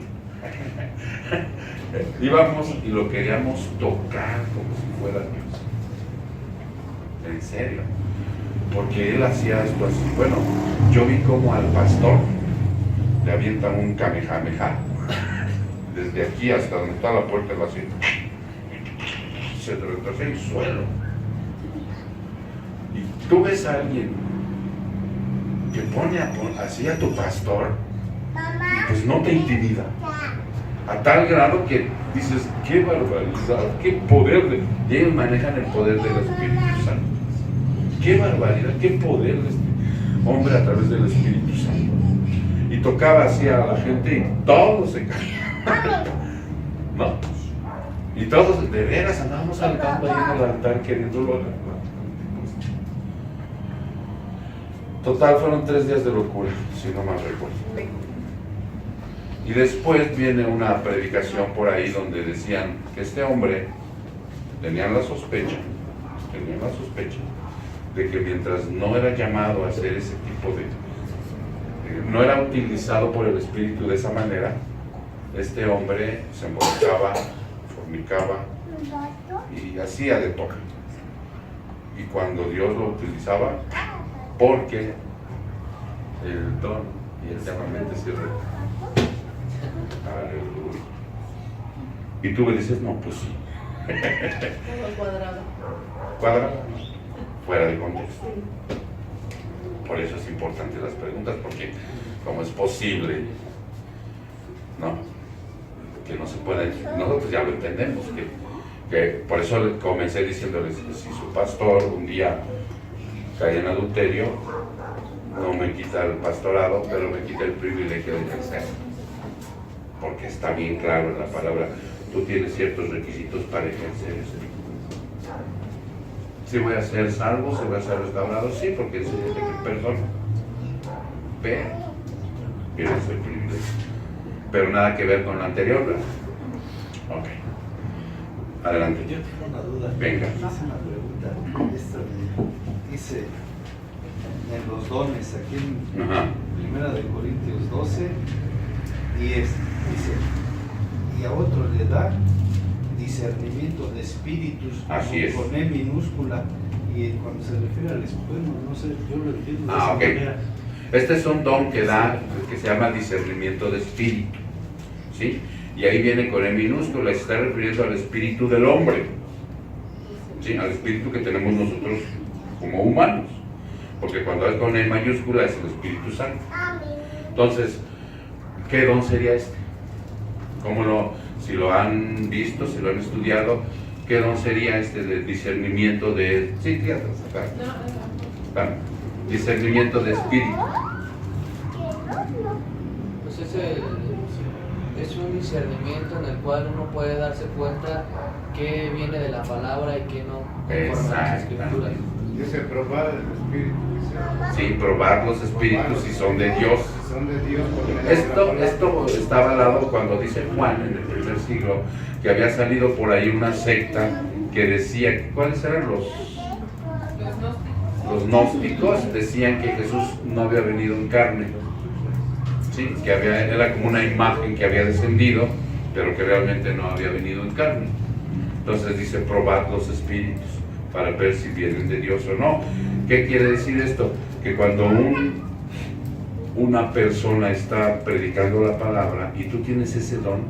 Íbamos y lo queríamos tocar como si fuera Dios. En serio. Porque él hacía esto así. Bueno, yo vi como al pastor le avientan un kamehameha. Desde aquí hasta donde está la puerta de la ciudad. Se retrocede en el suelo. Y tú ves a alguien que pone así a tu pastor, pues no te intimida. A tal grado que dices, qué barbaridad, qué poder y ellos manejan el poder del Espíritu Santo. Qué barbaridad, qué poder de este hombre a través del Espíritu Santo. Y tocaba así a la gente y todos se caían. ¿No? Y todos de veras andábamos saltando ahí en el altar queriéndolo agarrar. Total, fueron 3 días de locura, si no mal recuerdo. Y después viene una predicación por ahí donde decían que este hombre tenían la sospecha de que mientras no era llamado a hacer ese tipo de, no era utilizado por el Espíritu de esa manera, este hombre se emborrachaba, fornicaba y hacía de todo. Y cuando Dios lo utilizaba, porque el don y el llamamiento es irrevocable. Aleluya. Y tú me dices, no, pues sí. Todo cuadrado. ¿Cuadrado? Fuera de contexto. Por eso es importante las preguntas, porque como es posible, ¿no? Que no se pueda, nosotros ya lo entendemos, que por eso comencé diciéndoles que si su pastor un día cae en adulterio, no me quita el pastorado, pero me quita el privilegio de ejercer. Porque está bien claro en la palabra, tú tienes ciertos requisitos para ejercer eso. Si voy a ser salvo, si voy a ser restaurado, sí, porque es una persona. Pero pierdes el privilegio. Pero nada que ver con lo anterior, ¿verdad? Ok. Adelante. Yo tengo una duda. Venga. Hice una pregunta. Dice en los dones, aquí en Ajá. 1 de Corintios 12, 10, dice, y a otro le da discernimiento de espíritus. Así es. Con E minúscula, y cuando se refiere al espíritu, no sé, yo lo entiendo de Ah, esa ok. manera. Este es un don que da, que se llama discernimiento de espíritu, ¿sí? Y ahí viene con E minúscula, se está refiriendo al espíritu del hombre, ¿sí? Al espíritu que tenemos nosotros como humanos, porque cuando es con E mayúscula es el Espíritu Santo. Entonces, ¿qué don sería este? Si lo han visto, si lo han estudiado, ¿qué don sería este de discernimiento de... Sí, fíjate, discernimiento de espíritu? Pues es un discernimiento en el cual uno puede darse cuenta qué viene de la palabra y qué no, conforme a las escrituras. Dice probar el espíritu. Sí, probar los espíritus si son de Dios. Si son de Dios, porque Esto está avalado cuando dice Juan en el primer siglo que había salido por ahí una secta que decía, ¿cuáles eran los gnósticos? Decían que Jesús no había venido en carne, ¿sí? Que era como una imagen que había descendido, pero que realmente no había venido en carne. Entonces dice, probad los espíritus para ver si vienen de Dios o no. ¿Qué quiere decir esto? Que cuando una persona está predicando la palabra y tú tienes ese don,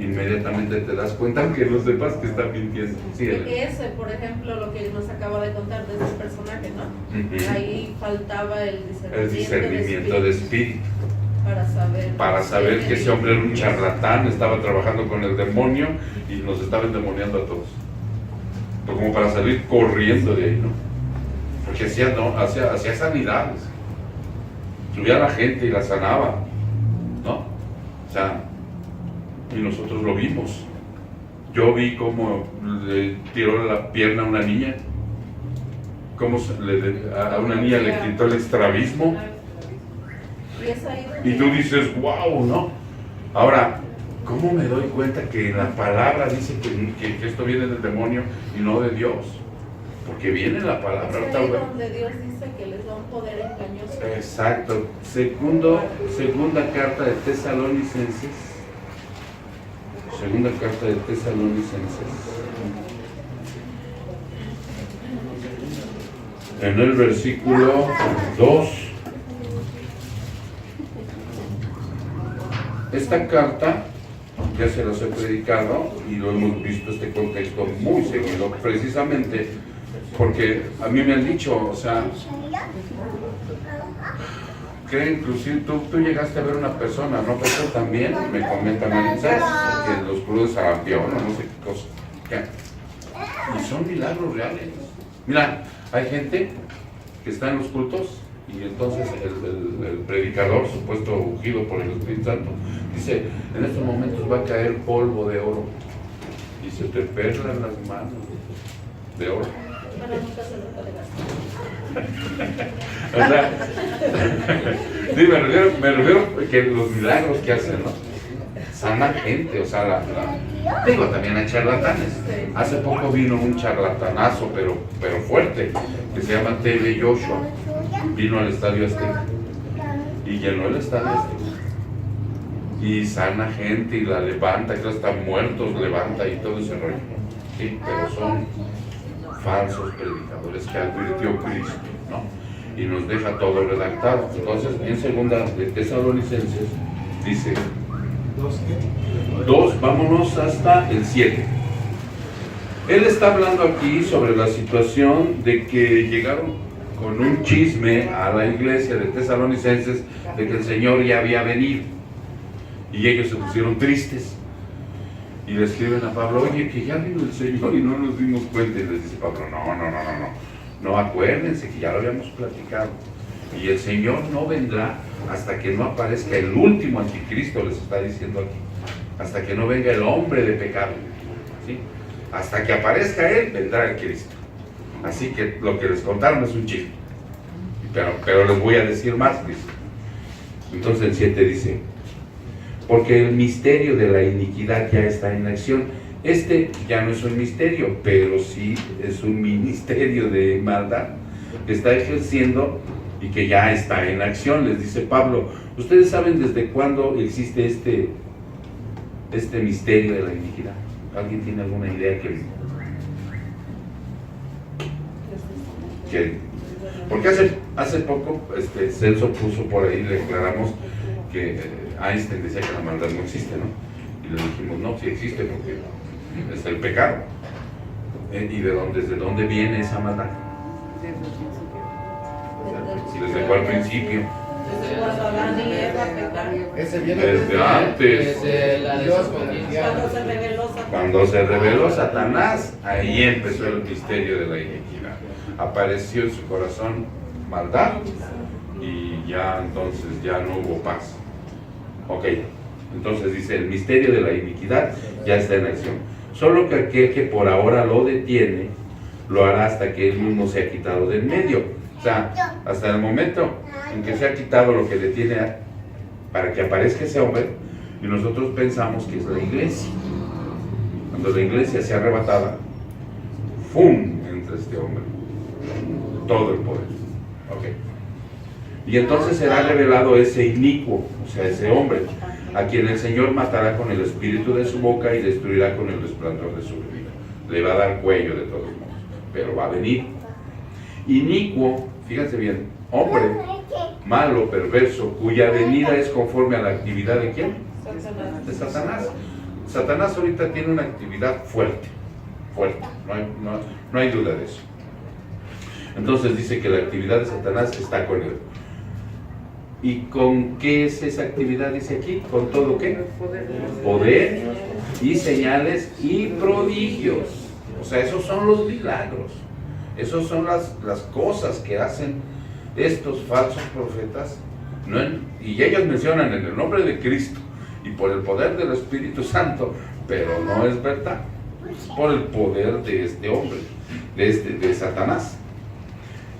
inmediatamente te das cuenta, aunque no sepas que está mintiendo. Sí, ese, por ejemplo, lo que nos acaba de contar de ese personaje, ¿no? Ahí faltaba el discernimiento de espíritu. Para saber que ese hombre era un charlatán, estaba trabajando con el demonio y nos estaba endemoniando a todos. Pero como para salir corriendo de ahí, ¿no? Porque hacía sanidades. Subía a la gente y la sanaba, ¿no? O sea, y nosotros lo vimos. Yo vi cómo le tiró la pierna a una niña, cómo a una niña le quitó el estrabismo. Y tú dices, wow, ¿no? Ahora, ¿cómo me doy cuenta que la palabra dice que esto viene del demonio y no de Dios? Porque viene la palabra. Es ahí donde Dios dice que les da un poder engañoso. Exacto. Segunda carta de Tesalonicenses. Segunda carta de Tesalonicenses. En el versículo 2. Esta carta ya se las he predicado y lo hemos visto este contexto muy seguido, precisamente porque a mí me han dicho, o sea, que inclusive tú llegaste a ver una persona, ¿no? Pero también me comentan a que los crudos sarampión, no sé qué cosa, y son milagros reales. Mira, hay gente que está en los cultos y entonces el predicador, supuesto ungido por el Espíritu Santo, dice, en estos momentos va a caer polvo de oro y se te perlan las manos de oro. Bueno, nunca se lo puede gastar. O sea, sí, me refiero que los milagros que hacen, ¿no? Sana gente, o sea, digo también hay charlatanes. Hace poco vino un charlatanazo, pero fuerte, que se llama TV Joshua. Vino al Estadio Azteca y llenó el Estadio Azteca y sana gente y la levanta, que están muertos, levanta y todo ese rollo. Sí, pero son falsos predicadores que advirtió Cristo, ¿no? Y nos deja todo redactado. Entonces, en segunda de Tesalonicenses dice 2, vámonos hasta el 7. Él está hablando aquí sobre la situación de que llegaron con un chisme a la iglesia de Tesalonicenses de que el Señor ya había venido y ellos se pusieron tristes y le escriben a Pablo, oye, que ya vino el Señor y no nos dimos cuenta. Y les dice Pablo, no, acuérdense que ya lo habíamos platicado y el Señor no vendrá hasta que no aparezca el último anticristo, les está diciendo aquí, hasta que no venga el hombre de pecado, ¿sí? Hasta que aparezca Él, vendrá el Cristo. Así que lo que les contaron es un chisme, pero les voy a decir más, dice. Entonces el 7 dice, porque el misterio de la iniquidad ya está en acción. Este ya no es un misterio, pero sí es un ministerio de maldad que está ejerciendo y que ya está en acción. Les dice Pablo, ¿ustedes saben desde cuándo existe este misterio de la iniquidad? ¿Alguien tiene alguna idea porque hace poco Celso puso por ahí, le declaramos que Einstein decía que la maldad no existe, ¿no? Y le dijimos, no, sí existe porque es el pecado. ¿Y desde dónde viene esa maldad? Desde el principio. ¿Desde cuál principio? Desde cuando Adán y Eva pecaron. Ese viene Desde antes. Desde la Dios desobediencia. Cuando se reveló Satanás. Cuando se reveló Satanás, ahí empezó el misterio de la iniquidad. Apareció en su corazón maldad y ya entonces ya no hubo paz. Ok, entonces dice, el misterio de la iniquidad ya está en acción. Solo que aquel que por ahora lo detiene, lo hará hasta que él mismo se ha quitado del medio. O sea, hasta el momento en que se ha quitado lo que detiene para que aparezca ese hombre, y nosotros pensamos que es la iglesia. Cuando la iglesia sea arrebatada, ¡fum!, entra este hombre, todo el poder. Ok. Y entonces será revelado ese inicuo, o sea, ese hombre, a quien el Señor matará con el espíritu de su boca y destruirá con el resplandor de su vida. Le va a dar cuello de todos modos, pero va a venir. Inicuo, fíjense bien, hombre malo, perverso, cuya venida es conforme a la actividad de ¿quién? Satanás. De Satanás. Satanás ahorita tiene una actividad fuerte, no hay duda de eso. Entonces dice que la actividad de Satanás está con él. ¿Y con qué es esa actividad? Dice aquí, ¿con todo qué? Poder y señales y prodigios. O sea, esos son los milagros. Esas son las cosas que hacen estos falsos profetas, ¿no? Y ellos mencionan en el nombre de Cristo y por el poder del Espíritu Santo, pero no es verdad. Es por el poder de este hombre, de Satanás.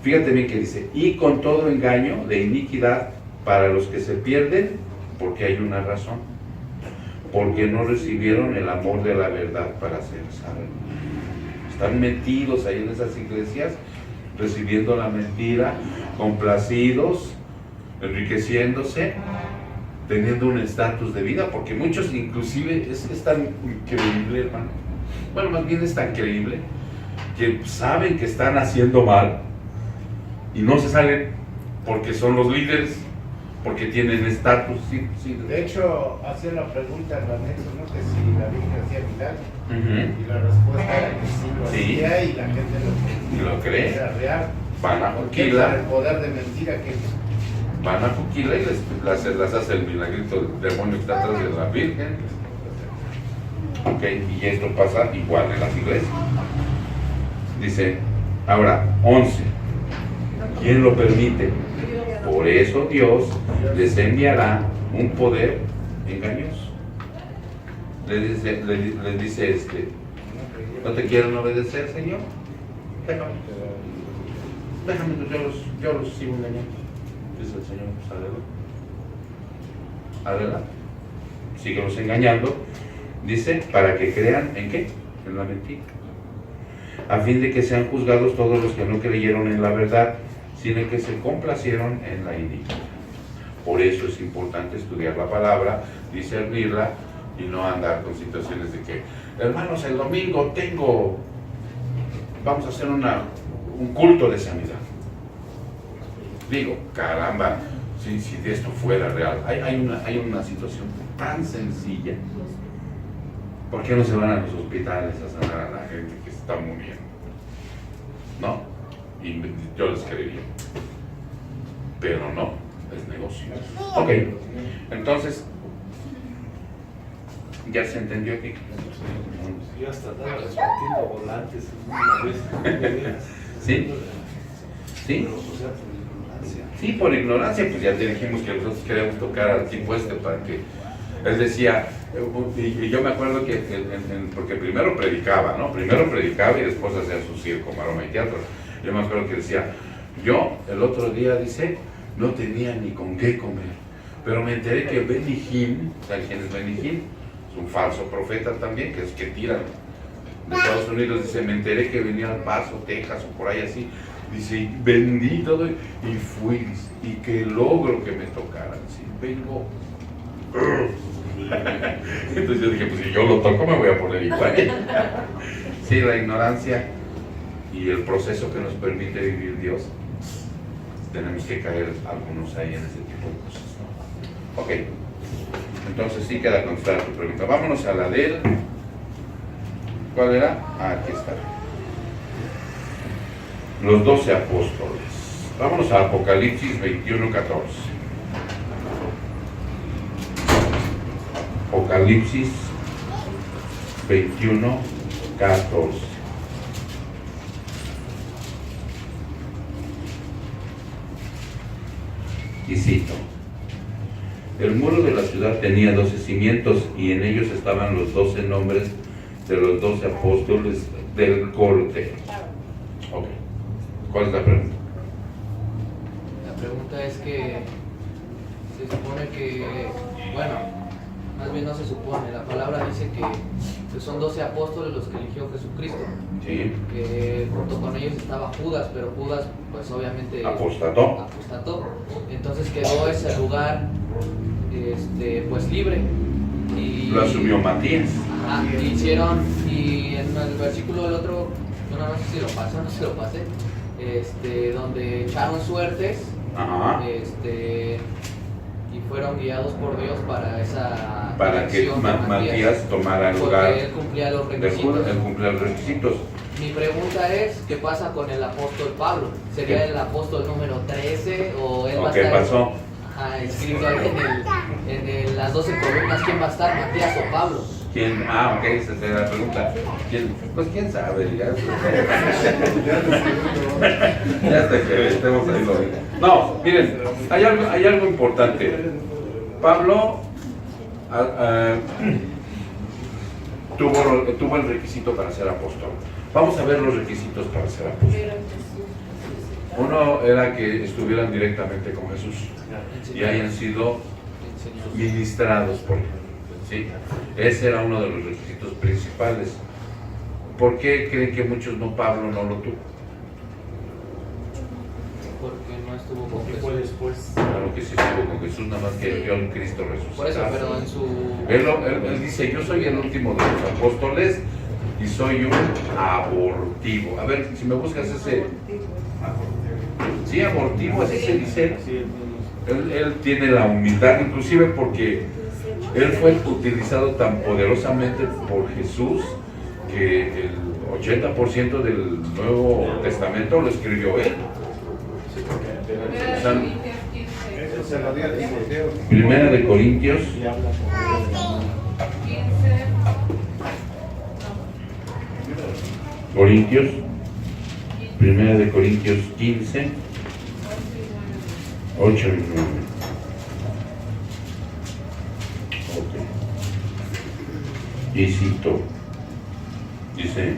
Fíjate bien que dice, y con todo engaño de iniquidad para los que se pierden, porque hay una razón, porque no recibieron el amor de la verdad para ser salvos. Están metidos ahí en esas iglesias, recibiendo la mentira, complacidos, enriqueciéndose, teniendo un estatus de vida, porque muchos inclusive es tan increíble, hermano. Bueno, más bien es tan creíble que saben que están haciendo mal y no se salen porque son los líderes, porque tienen estatus. Sí. De hecho, hacía la pregunta en el anexo, ¿no? Que si la Virgen hacía milagros. Ujú. Y la respuesta era que sí lo Sí. hacía y la gente ¿Lo cree? era real. Van a Porque Juquila, el poder de mentira que van a Juquila y las hace el milagrito del demonio que está atrás de la Virgen. Ok, y esto pasa igual en las iglesias. Dice, ahora, 11. ¿Quién lo permite? Por eso Dios les enviará un poder engañoso. Les dice ¿no te quieren obedecer, Señor? Déjame, yo los sigo engañando. Dice el Señor, pues adelante. Síguelos engañando. Dice, para que crean ¿en qué? En la mentira. A fin de que sean juzgados todos los que no creyeron en la verdad, sino que se complacieron en la iniquidad. Por eso es importante estudiar la palabra, discernirla y no andar con situaciones de que, hermanos, el domingo vamos a hacer un culto de sanidad. Digo, caramba, si de esto fuera real, hay una situación tan sencilla. ¿Por qué no se van a los hospitales a sanar a la gente que se está muriendo? ¿No? Y yo les creería. Pero no, es negocio. Ok, entonces, ¿ya se entendió aquí? Yo hasta estaba repartiendo volantes una vez. ¿Sí? ¿Sí? O sea, por ignorancia. Sí, por ignorancia, pues ya te dijimos que nosotros queríamos tocar al tipo para que él decía, y yo me acuerdo que, porque primero predicaba, ¿no? Primero predicaba y después hacía su circo, maroma y teatro. Yo me acuerdo que decía, yo el otro día, dice, no tenía ni con qué comer, pero me enteré que Benny Hinn, ¿sabes quién es Benny Hinn? Es un falso profeta también, que es que tiran de Estados Unidos. Dice, me enteré que venía al Paso, Texas o por ahí así. Dice, y vendí todo y fui, dice, y qué logro que me tocara. Dice, vengo. Entonces yo dije, pues si yo lo toco me voy a poner igual. Sí, la ignorancia y el proceso que nos permite vivir Dios, tenemos que caer algunos ahí en ese tipo de cosas, ¿no? Ok, entonces sí queda contestada tu pregunta. Vámonos a la del... ¿Cuál era? Aquí está. Los 12 apóstoles. Vámonos a Apocalipsis 21:14. Apocalipsis 21, 14. Y cito: el muro de la ciudad tenía 12 cimientos y en ellos estaban los 12 nombres de los 12 apóstoles del Cordero. Ok. ¿Cuál es la pregunta? La pregunta es que se supone que, bueno, más bien no se supone, la palabra dice que son 12 apóstoles los que eligió Jesucristo, Sí. que junto con ellos estaba Judas, pero Judas pues obviamente Apostató. entonces quedó ese lugar pues libre y Lo asumió Matías. ajá, y en el versículo del otro, yo no sé si lo pasé o no se lo pasé, donde echaron suertes, Ajá. y fueron guiados por Dios para esa Para que elección de Matías tomara el lugar porque él cumplía los de requisitos. Judas, él cumplía los requisitos. Mi pregunta es, ¿qué pasa con el apóstol Pablo? ¿Sería ¿Qué? el apóstol número 13 o él va ¿O a qué estar pasó? escrito ahí en las 12 columnas? ¿Quién va a estar, Matías o Pablo? ¿Quién? Ah, ok, esa es la pregunta. ¿Quién? Pues quién sabe, ya. Ya hasta que estemos ahí lo mismo. No, miren, hay algo importante. Pablo tuvo el requisito para ser apóstol. Vamos a ver los requisitos para ser apóstol. Uno era que estuvieran directamente con Jesús y hayan sido ministrados por él. ¿Sí? Ese era uno de los requisitos principales. ¿Por qué creen que muchos Pablo no lo tuvo? Porque no estuvo con Que fue Jesús. después. Claro que sí estuvo con Jesús, nada más que vio a un Cristo resucitado. Por eso, pero en su... Él dice, yo soy el último de los apóstoles y soy un abortivo. A ver, si me buscas ese... Sí, abortivo, así se dice. Sí, Él tiene la humildad, inclusive porque él fue utilizado tan poderosamente por Jesús que el 80% del Nuevo Testamento lo escribió él. O sea, Eso se lo dio a Timoteo. Primera de Corintios, y habla Primera de Corintios 15, 8 y 9. Ok. Y cito, dice,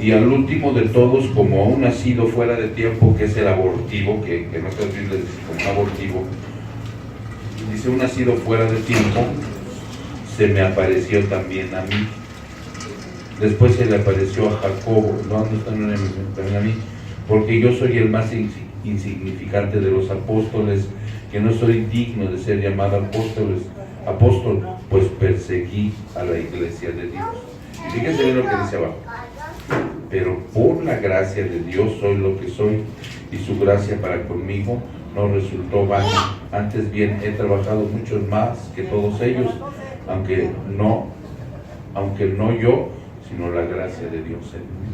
y al último de todos, como a un nacido fuera de tiempo, que es el abortivo, que en otras Biblias dice como un abortivo, dice un nacido fuera de tiempo, se me apareció también a mí. Después se le apareció a Jacobo, no también a mí, porque yo soy el más insignificante de los apóstoles, que no soy digno de ser llamado apóstol, pues perseguí a la iglesia de Dios. Y fíjense bien lo que dice abajo. Pero por la gracia de Dios soy lo que soy, y su gracia para conmigo no resultó vana. Antes bien he trabajado mucho más que todos ellos, aunque no yo, sino la gracia de Dios en mí.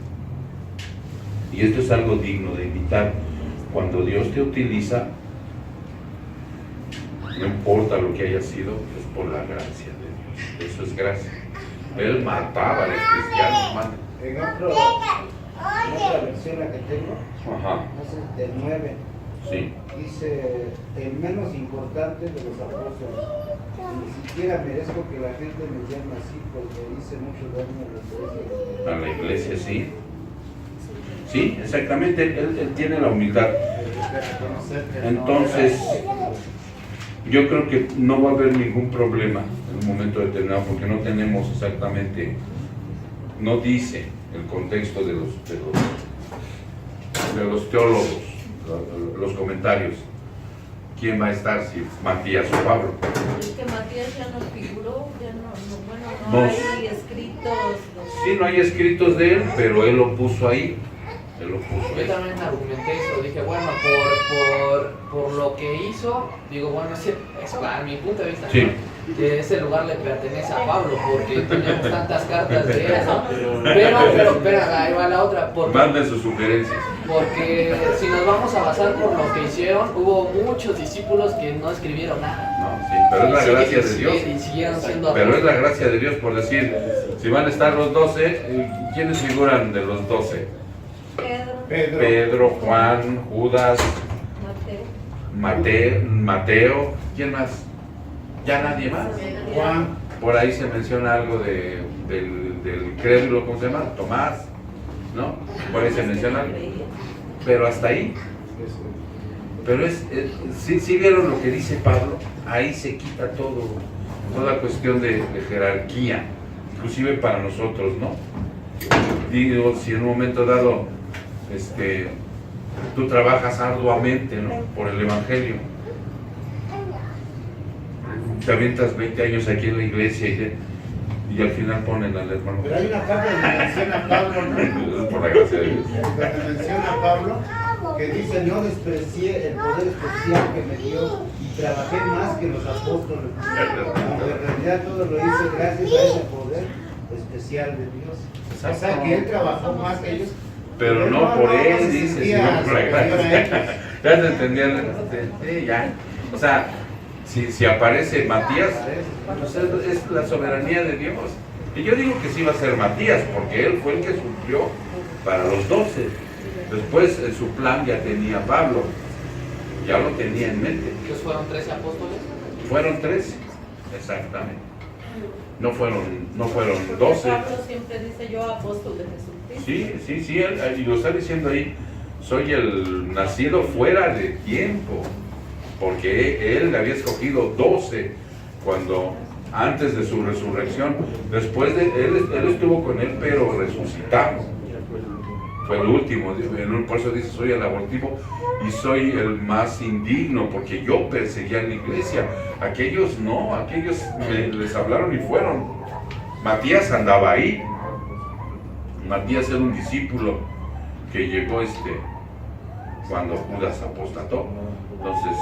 Y esto es algo digno de imitar. Cuando Dios te utiliza, no importa lo que haya sido, es por la gracia de Dios. Eso es gracia. Él mataba a los cristianos, man. En otra versión la que tengo, Ajá, es el 9, sí. dice el menos importante de los apóstoles. Ni siquiera merezco que la gente me llame así porque hice mucho daño a la iglesia. A la iglesia, sí. Sí, exactamente. Él tiene la humildad. Entonces, yo creo que no va a haber ningún problema en un momento determinado porque no tenemos exactamente, no dice el contexto de los teólogos, los comentarios. ¿Quién va a estar? Si Matías o Pablo. Es que Matías ya no figuró, ya no No. hay escritos. Sí, no hay escritos de él, pero él lo puso ahí. Él lo puso Yo ahí. también argumenté eso, dije, bueno, por lo que hizo, digo, bueno, es para mi punto de vista, Sí. ¿no? que ese lugar le pertenece a Pablo, porque tenemos tantas cartas de él, ¿no? Pero, espera, ahí va la otra. Manden sus sugerencias. Porque si nos vamos a basar por lo que hicieron, hubo muchos discípulos que no escribieron nada. No, sí, pero es la gracia de Dios. Y siguieron siendo Pero es la gracia de Dios, por decir, si van a estar los 12, ¿quiénes figuran de los 12? Pedro, Pedro, Juan, Judas, Mateo, Mateo, ¿quién más? Ya nadie más. Juan, Por ahí se menciona algo del crédulo, ¿cómo se llama? Tomás, ¿no? Por ahí se menciona algo. Pero hasta ahí. Pero sí vieron lo que dice Pablo, ahí se quita toda cuestión de jerarquía, inclusive para nosotros, ¿no? Digo, si en un momento dado tú trabajas arduamente, ¿no? Por el Evangelio, te avientas 20 años aquí en la iglesia y al final ponen al hermano. pero hay una parte donde menciona a Pablo, ¿no? Por la gracia de Dios. Donde menciona a Pablo que dice: no desprecié el poder especial que me dio y trabajé más que los apóstoles. Cuando en realidad todo lo hice gracias a ese poder especial de Dios. O sea que él trabajó más que ellos. Pero no por él, dice, sino por la gracia. Ya se entendían, sí, ya. O sea, si aparece Matías, pues es la soberanía de Dios. Y yo digo que sí va a ser Matías, porque él fue el que sufrió para los 12. Después su plan ya tenía Pablo, ya lo tenía en mente. ¿Ellos fueron 13 apóstoles? Fueron 13, exactamente. No fueron 12. Pablo siempre dice: yo apóstol de Jesucristo. Sí, él, y lo está diciendo ahí, soy el nacido fuera de tiempo, porque él había escogido 12 cuando antes de su resurrección. Después de él estuvo con él, pero resucitado. Fue el último, por eso dice: soy el abortivo y soy el más indigno, porque yo perseguía a la iglesia. Aquellos no, aquellos les hablaron y fueron. Matías andaba ahí. Matías era un discípulo que llegó cuando Judas apostató. Entonces,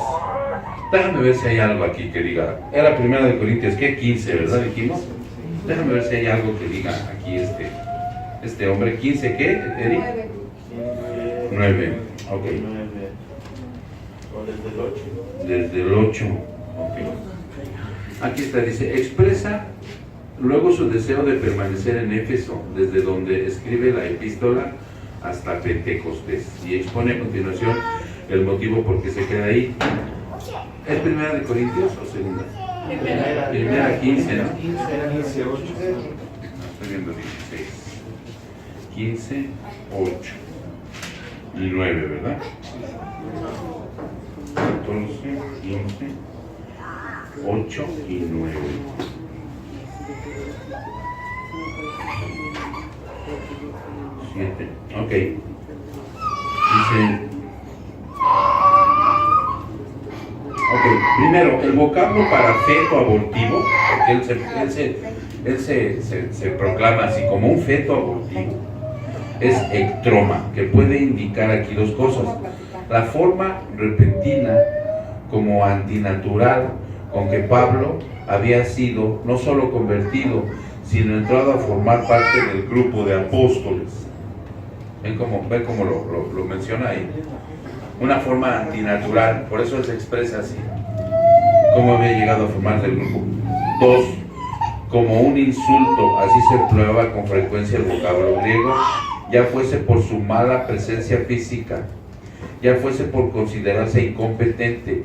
déjame ver si hay algo aquí que diga. Era 1 Corintios, ¿qué? 15, ¿verdad? Dijimos. Déjame ver si hay algo que diga aquí este hombre. 15, ¿qué, Eric? 9, ok. 9. O desde el 8. Desde el 8, ok. Aquí está, dice: expresa luego su deseo de permanecer en Éfeso, desde donde escribe la epístola hasta Pentecostés, y expone a continuación el motivo por qué se queda ahí. ¿Es 1 Corintios o segunda? Primera 15, ¿no? 15, 8. Estoy viendo 16. 15, 8 y 9, ¿verdad? 14, 15, 8 y 9. Ok. Dice. Ok, primero, el vocablo para feto abortivo, porque él se proclama así como un feto abortivo, es ectroma, que puede indicar aquí dos cosas: la forma repentina como antinatural con que Pablo había sido no solo convertido, sino entrado a formar parte del grupo de apóstoles. Ven cómo lo menciona ahí. Una forma antinatural, por eso él se expresa así. ¿Cómo había llegado a formar del grupo? 2. Como un insulto, así se empleaba con frecuencia el vocablo griego, ya fuese por su mala presencia física, ya fuese por considerarse incompetente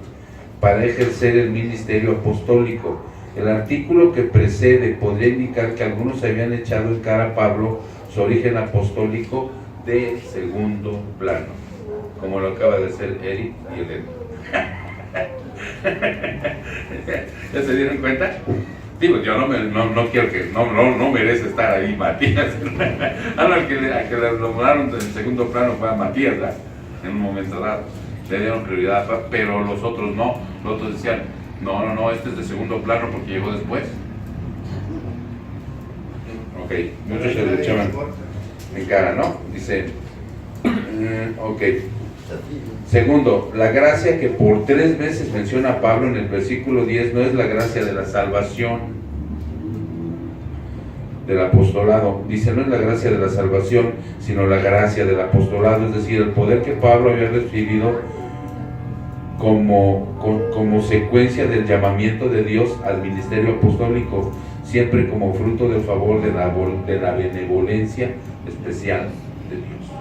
para ejercer el ministerio apostólico. El artículo que precede podría indicar que algunos habían echado en cara a Pablo su origen apostólico de segundo plano, como lo acaba de hacer Eric y Elena. ¿Ya se dieron cuenta? Digo, yo no quiero que, no merece estar ahí Matías. El que le nombraron en segundo plano fue a Matías, ¿verdad? En un momento dado. Le dieron prioridad, pero los otros no. Los otros decían: no, este es de segundo plano porque llegó después. Ok, muchos se le echaban en cara, ¿no? Dice, ok, Segundo, la gracia que por 3 veces menciona Pablo en el versículo 10 no es la gracia de la salvación, del apostolado. Dice, no es la gracia de la salvación, sino la gracia del apostolado, es decir, el poder que Pablo había recibido como secuencia del llamamiento de Dios al ministerio apostólico, siempre como fruto del favor de la benevolencia especial de Dios.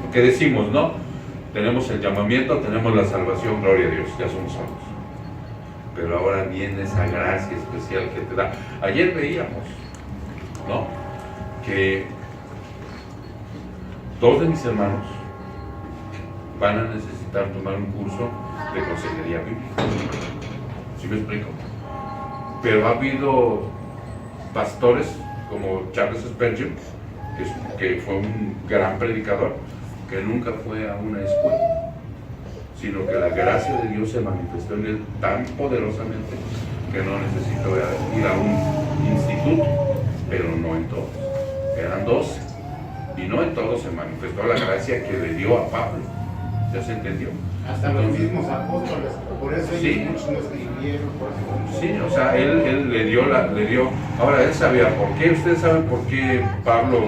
Lo que decimos, ¿no? Tenemos el llamamiento, tenemos la salvación, gloria a Dios, ya somos salvos. Pero ahora viene esa gracia especial que te da. Ayer veíamos, ¿no?, que 2 de mis hermanos van a necesitar tomar un curso de consejería bíblica. ¿Sí me explico? Pero ha habido pastores como Charles Spurgeon, que fue un gran predicador, que nunca fue a una escuela, sino que la gracia de Dios se manifestó en él tan poderosamente que no necesitó ir a un instituto, pero no en todos. Eran 12, y no en todos se manifestó la gracia que le dio a Pablo. ¿Ya se entendió? Hasta los mismos apóstoles, por eso Sí. ellos muchos no escribieron, por eso. Sí, o sea, él le dio. Ahora, él sabía por qué. Ustedes saben por qué Pablo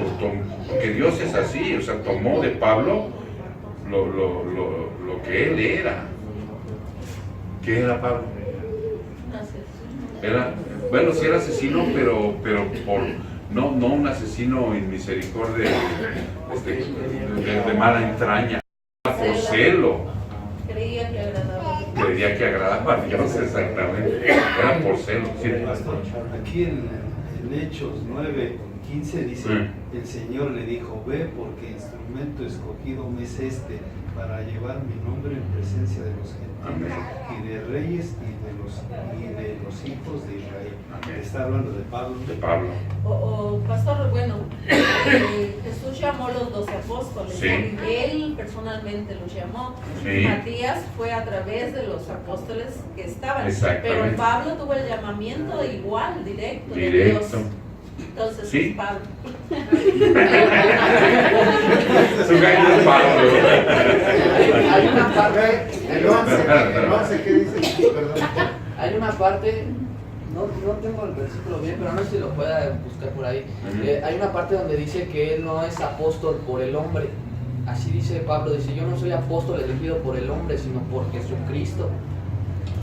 que Dios es así, o sea, tomó de Pablo lo que él era. ¿Qué era Pablo? Era, bueno, sí era asesino, pero por no un asesino en misericordia de mala entraña, por celo. Creía que agradaba a Dios, exactamente. Era por celo. Sí. Pastor, aquí en Hechos 9:15 dice, el Señor le dijo, ve porque instrumento escogido me es este, para llevar mi nombre en presencia de los gentiles y de reyes y de los hijos de Israel. Amén. Está hablando de Pablo. De Pablo. Pastor, bueno, Jesús llamó a los 12 apóstoles, Sí. él personalmente los llamó. Sí. Matías fue a través de los apóstoles que estaban, Exactamente. pero Pablo tuvo el llamamiento igual, directo, de Dios. Directo. Entonces, Sí. es Pablo. Su gallo es Pablo. Hay una parte, El 11, ¿qué dice? Perdón. hay una parte, no tengo el versículo bien, pero no sé si lo pueda buscar por ahí. Ujú. Hay una parte donde dice que él no es apóstol por el hombre. Así dice Pablo, dice, yo no soy apóstol elegido por el hombre, sino por Jesucristo.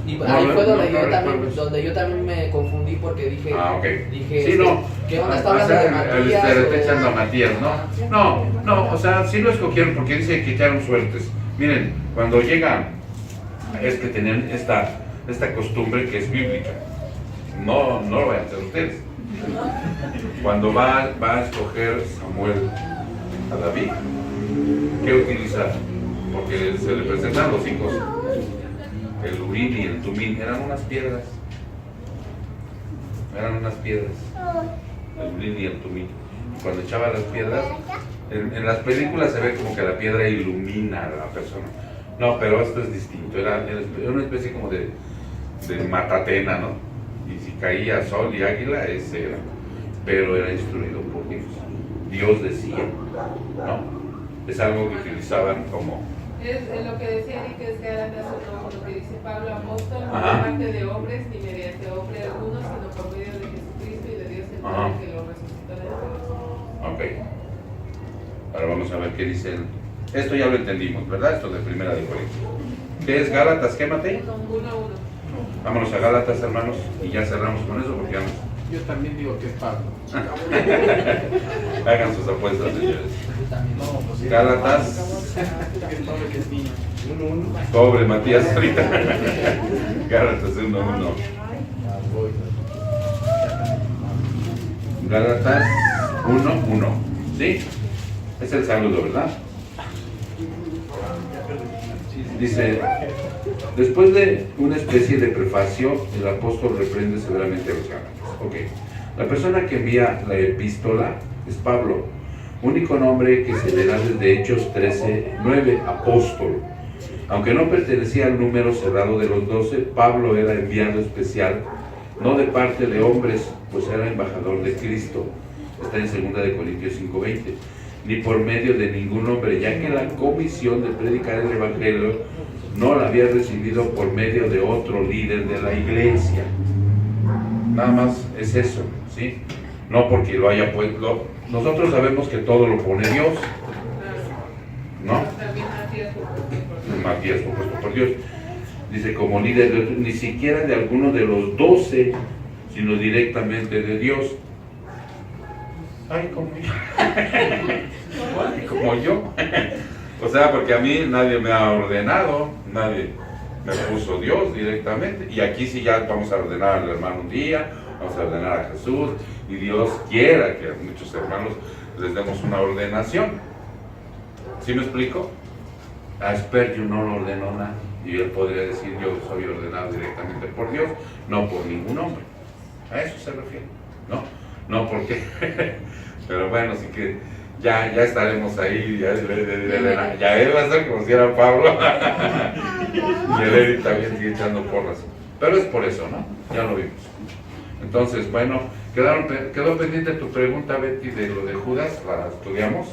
Y No, ahí no, fue donde, no, yo no también, recuerdo. donde yo también me confundí porque dije, Ok. dije Sí, no. ¿qué onda? ¿Está O hablando sea, de Matías? le o- está echando a Matías, ¿no? No, o sea, sí lo escogieron porque dice que echaron suertes. Miren, cuando llegan, es que tenían esta costumbre que es bíblica. No lo vayan a hacer ustedes. Cuando va a escoger Samuel a David, ¿qué utiliza? Porque se le presentan los hijos. El Urim y el Tumim eran unas piedras. El Urim y el Tumim. Cuando echaba las piedras, en las películas se ve como que la piedra ilumina a la persona. No, pero esto es distinto. Era una especie como de matatena, ¿no? Y si caía sol y águila, ese era. Pero era instruido por Dios. Dios decía, ¿no? Es algo que utilizaban como... Es lo que decía Eric, es Gálatas 1, lo que dice Pablo, apóstol, no Ajá. de parte de hombres ni mediante hombre alguno, sino por medio de Jesucristo y de Dios el Ajá. Padre que lo resucitó de entre los muertos. Ok. Ahora vamos a ver qué dice el... Esto ya lo entendimos, ¿verdad? Esto de Primera de Corintios. ¿Qué es Gálatas? ¿Qué, Matei? 1 a 1. Vámonos a Gálatas, hermanos, y ya cerramos con eso porque ya nos... Yo también digo que es Pablo. Hagan sus apuestas, señores. Yo también. No, pues sí. Gálatas, Que es Pablo que es niño. pobre Matías ahorita. Gálatas 1:1. Gálatas 1:1. ¿Sí? Es el saludo, ¿verdad? Dice, después de una especie de prefacio, el apóstol reprende severamente a los gálatas. Ok. La persona que envía la epístola es Pablo, único nombre que se le da desde Hechos 13:9, apóstol. Aunque no pertenecía al número cerrado de los 12, Pablo era enviado especial, no de parte de hombres, pues era embajador de Cristo. Está en 2 de Corintios 5:20. ni por medio de ningún hombre, ya que la comisión de predicar el Evangelio no la había recibido por medio de otro líder de la iglesia. Nada más es eso, ¿sí? No porque lo haya puesto. Nosotros sabemos que todo lo pone Dios, ¿no? También Matías fue puesto por Dios. Dice, como líder de otro, ni siquiera de alguno de los 12, sino directamente de Dios. Ay, como yo. Ay, como yo. O sea, porque a mí nadie me ha ordenado, nadie me puso Dios directamente. Y aquí sí ya vamos a ordenar al hermano un día, vamos a ordenar a Jesús, y Dios quiera que a muchos hermanos les demos una ordenación. ¿Sí me explico? A Spurgeon no lo ordenó nada, y él podría decir, yo soy ordenado directamente por Dios, no por ningún hombre. A eso se refiere, ¿no? No porque, pero bueno, sí que ya estaremos ahí, ya él va a ser como si era Pablo, y el Eric también sigue echando porras, pero es por eso, ¿no? Ya lo vimos. Entonces, bueno, quedó pendiente tu pregunta, Betty, de lo de Judas, la estudiamos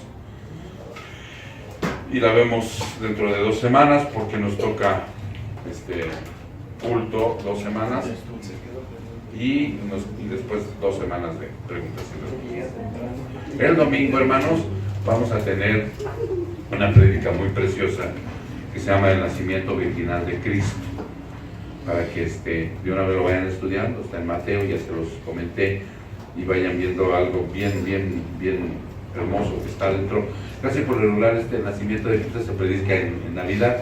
y la vemos dentro de 2 semanas, porque nos toca culto 2 semanas y después 2 semanas de preguntas y respuestas. El domingo, hermanos, vamos a tener una prédica muy preciosa que se llama El nacimiento virginal de Cristo, para que de una vez lo vayan estudiando. Está en Mateo, ya se los comenté, y vayan viendo algo bien hermoso que está dentro. Casi por regular el nacimiento de Cristo se predica en Navidad,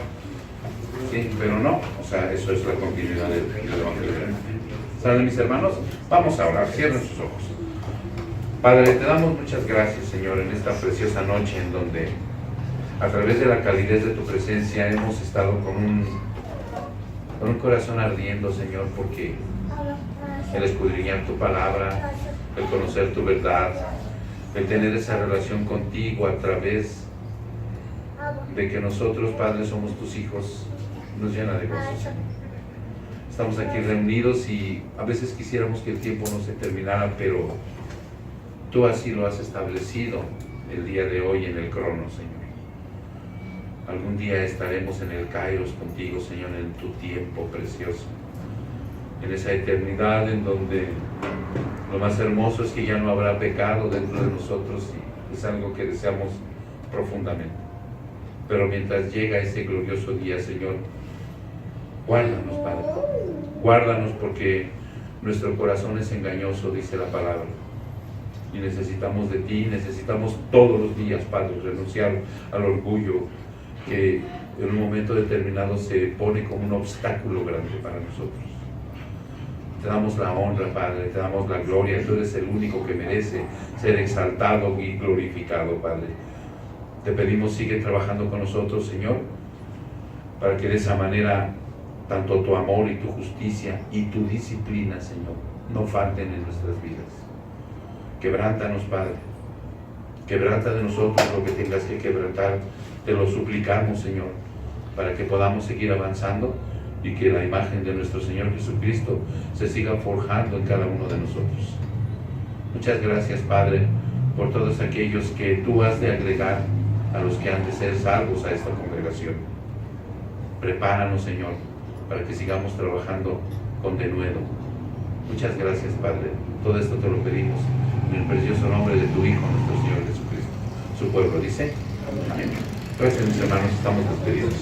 ¿sí? Pero no, o sea, eso es la continuidad del Evangelio. ¿Saben, mis hermanos? Vamos a orar, cierren sus ojos. Padre, te damos muchas gracias, Señor, en esta preciosa noche en donde a través de la calidez de tu presencia hemos estado con un corazón ardiendo, Señor, porque el escudriñar tu palabra, el conocer tu verdad, el tener esa relación contigo a través de que nosotros, Padre, somos tus hijos, nos llena de gozo, Señor. Estamos aquí reunidos y a veces quisiéramos que el tiempo no se terminara, pero tú así lo has establecido el día de hoy en el crono, Señor. Algún día estaremos en el Kairos contigo, Señor, en tu tiempo precioso, en esa eternidad en donde lo más hermoso es que ya no habrá pecado dentro de nosotros, y es algo que deseamos profundamente. Pero mientras llega ese glorioso día, Señor, guárdanos, Padre, guárdanos, porque nuestro corazón es engañoso, dice la palabra, y necesitamos de ti, necesitamos todos los días, Padre, renunciar al orgullo que en un momento determinado se pone como un obstáculo grande para nosotros. Te damos la honra, Padre, te damos la gloria. Tú eres el único que merece ser exaltado y glorificado, Padre. Te pedimos, sigue trabajando con nosotros, Señor, para que de esa manera tanto tu amor y tu justicia y tu disciplina, Señor, no falten en nuestras vidas. Quebrántanos, Padre. Quebranta de nosotros lo que tengas que quebrantar. Te lo suplicamos, Señor, para que podamos seguir avanzando y que la imagen de nuestro Señor Jesucristo se siga forjando en cada uno de nosotros. Muchas gracias, Padre, por todos aquellos que tú has de agregar a los que han de ser salvos a esta congregación. Prepáranos, Señor, para que sigamos trabajando con denuedo. Muchas gracias, Padre. Todo esto te lo pedimos en el precioso nombre de tu Hijo, nuestro Señor Jesucristo. Su pueblo dice amén. Gracias, mis hermanos, estamos despedidos.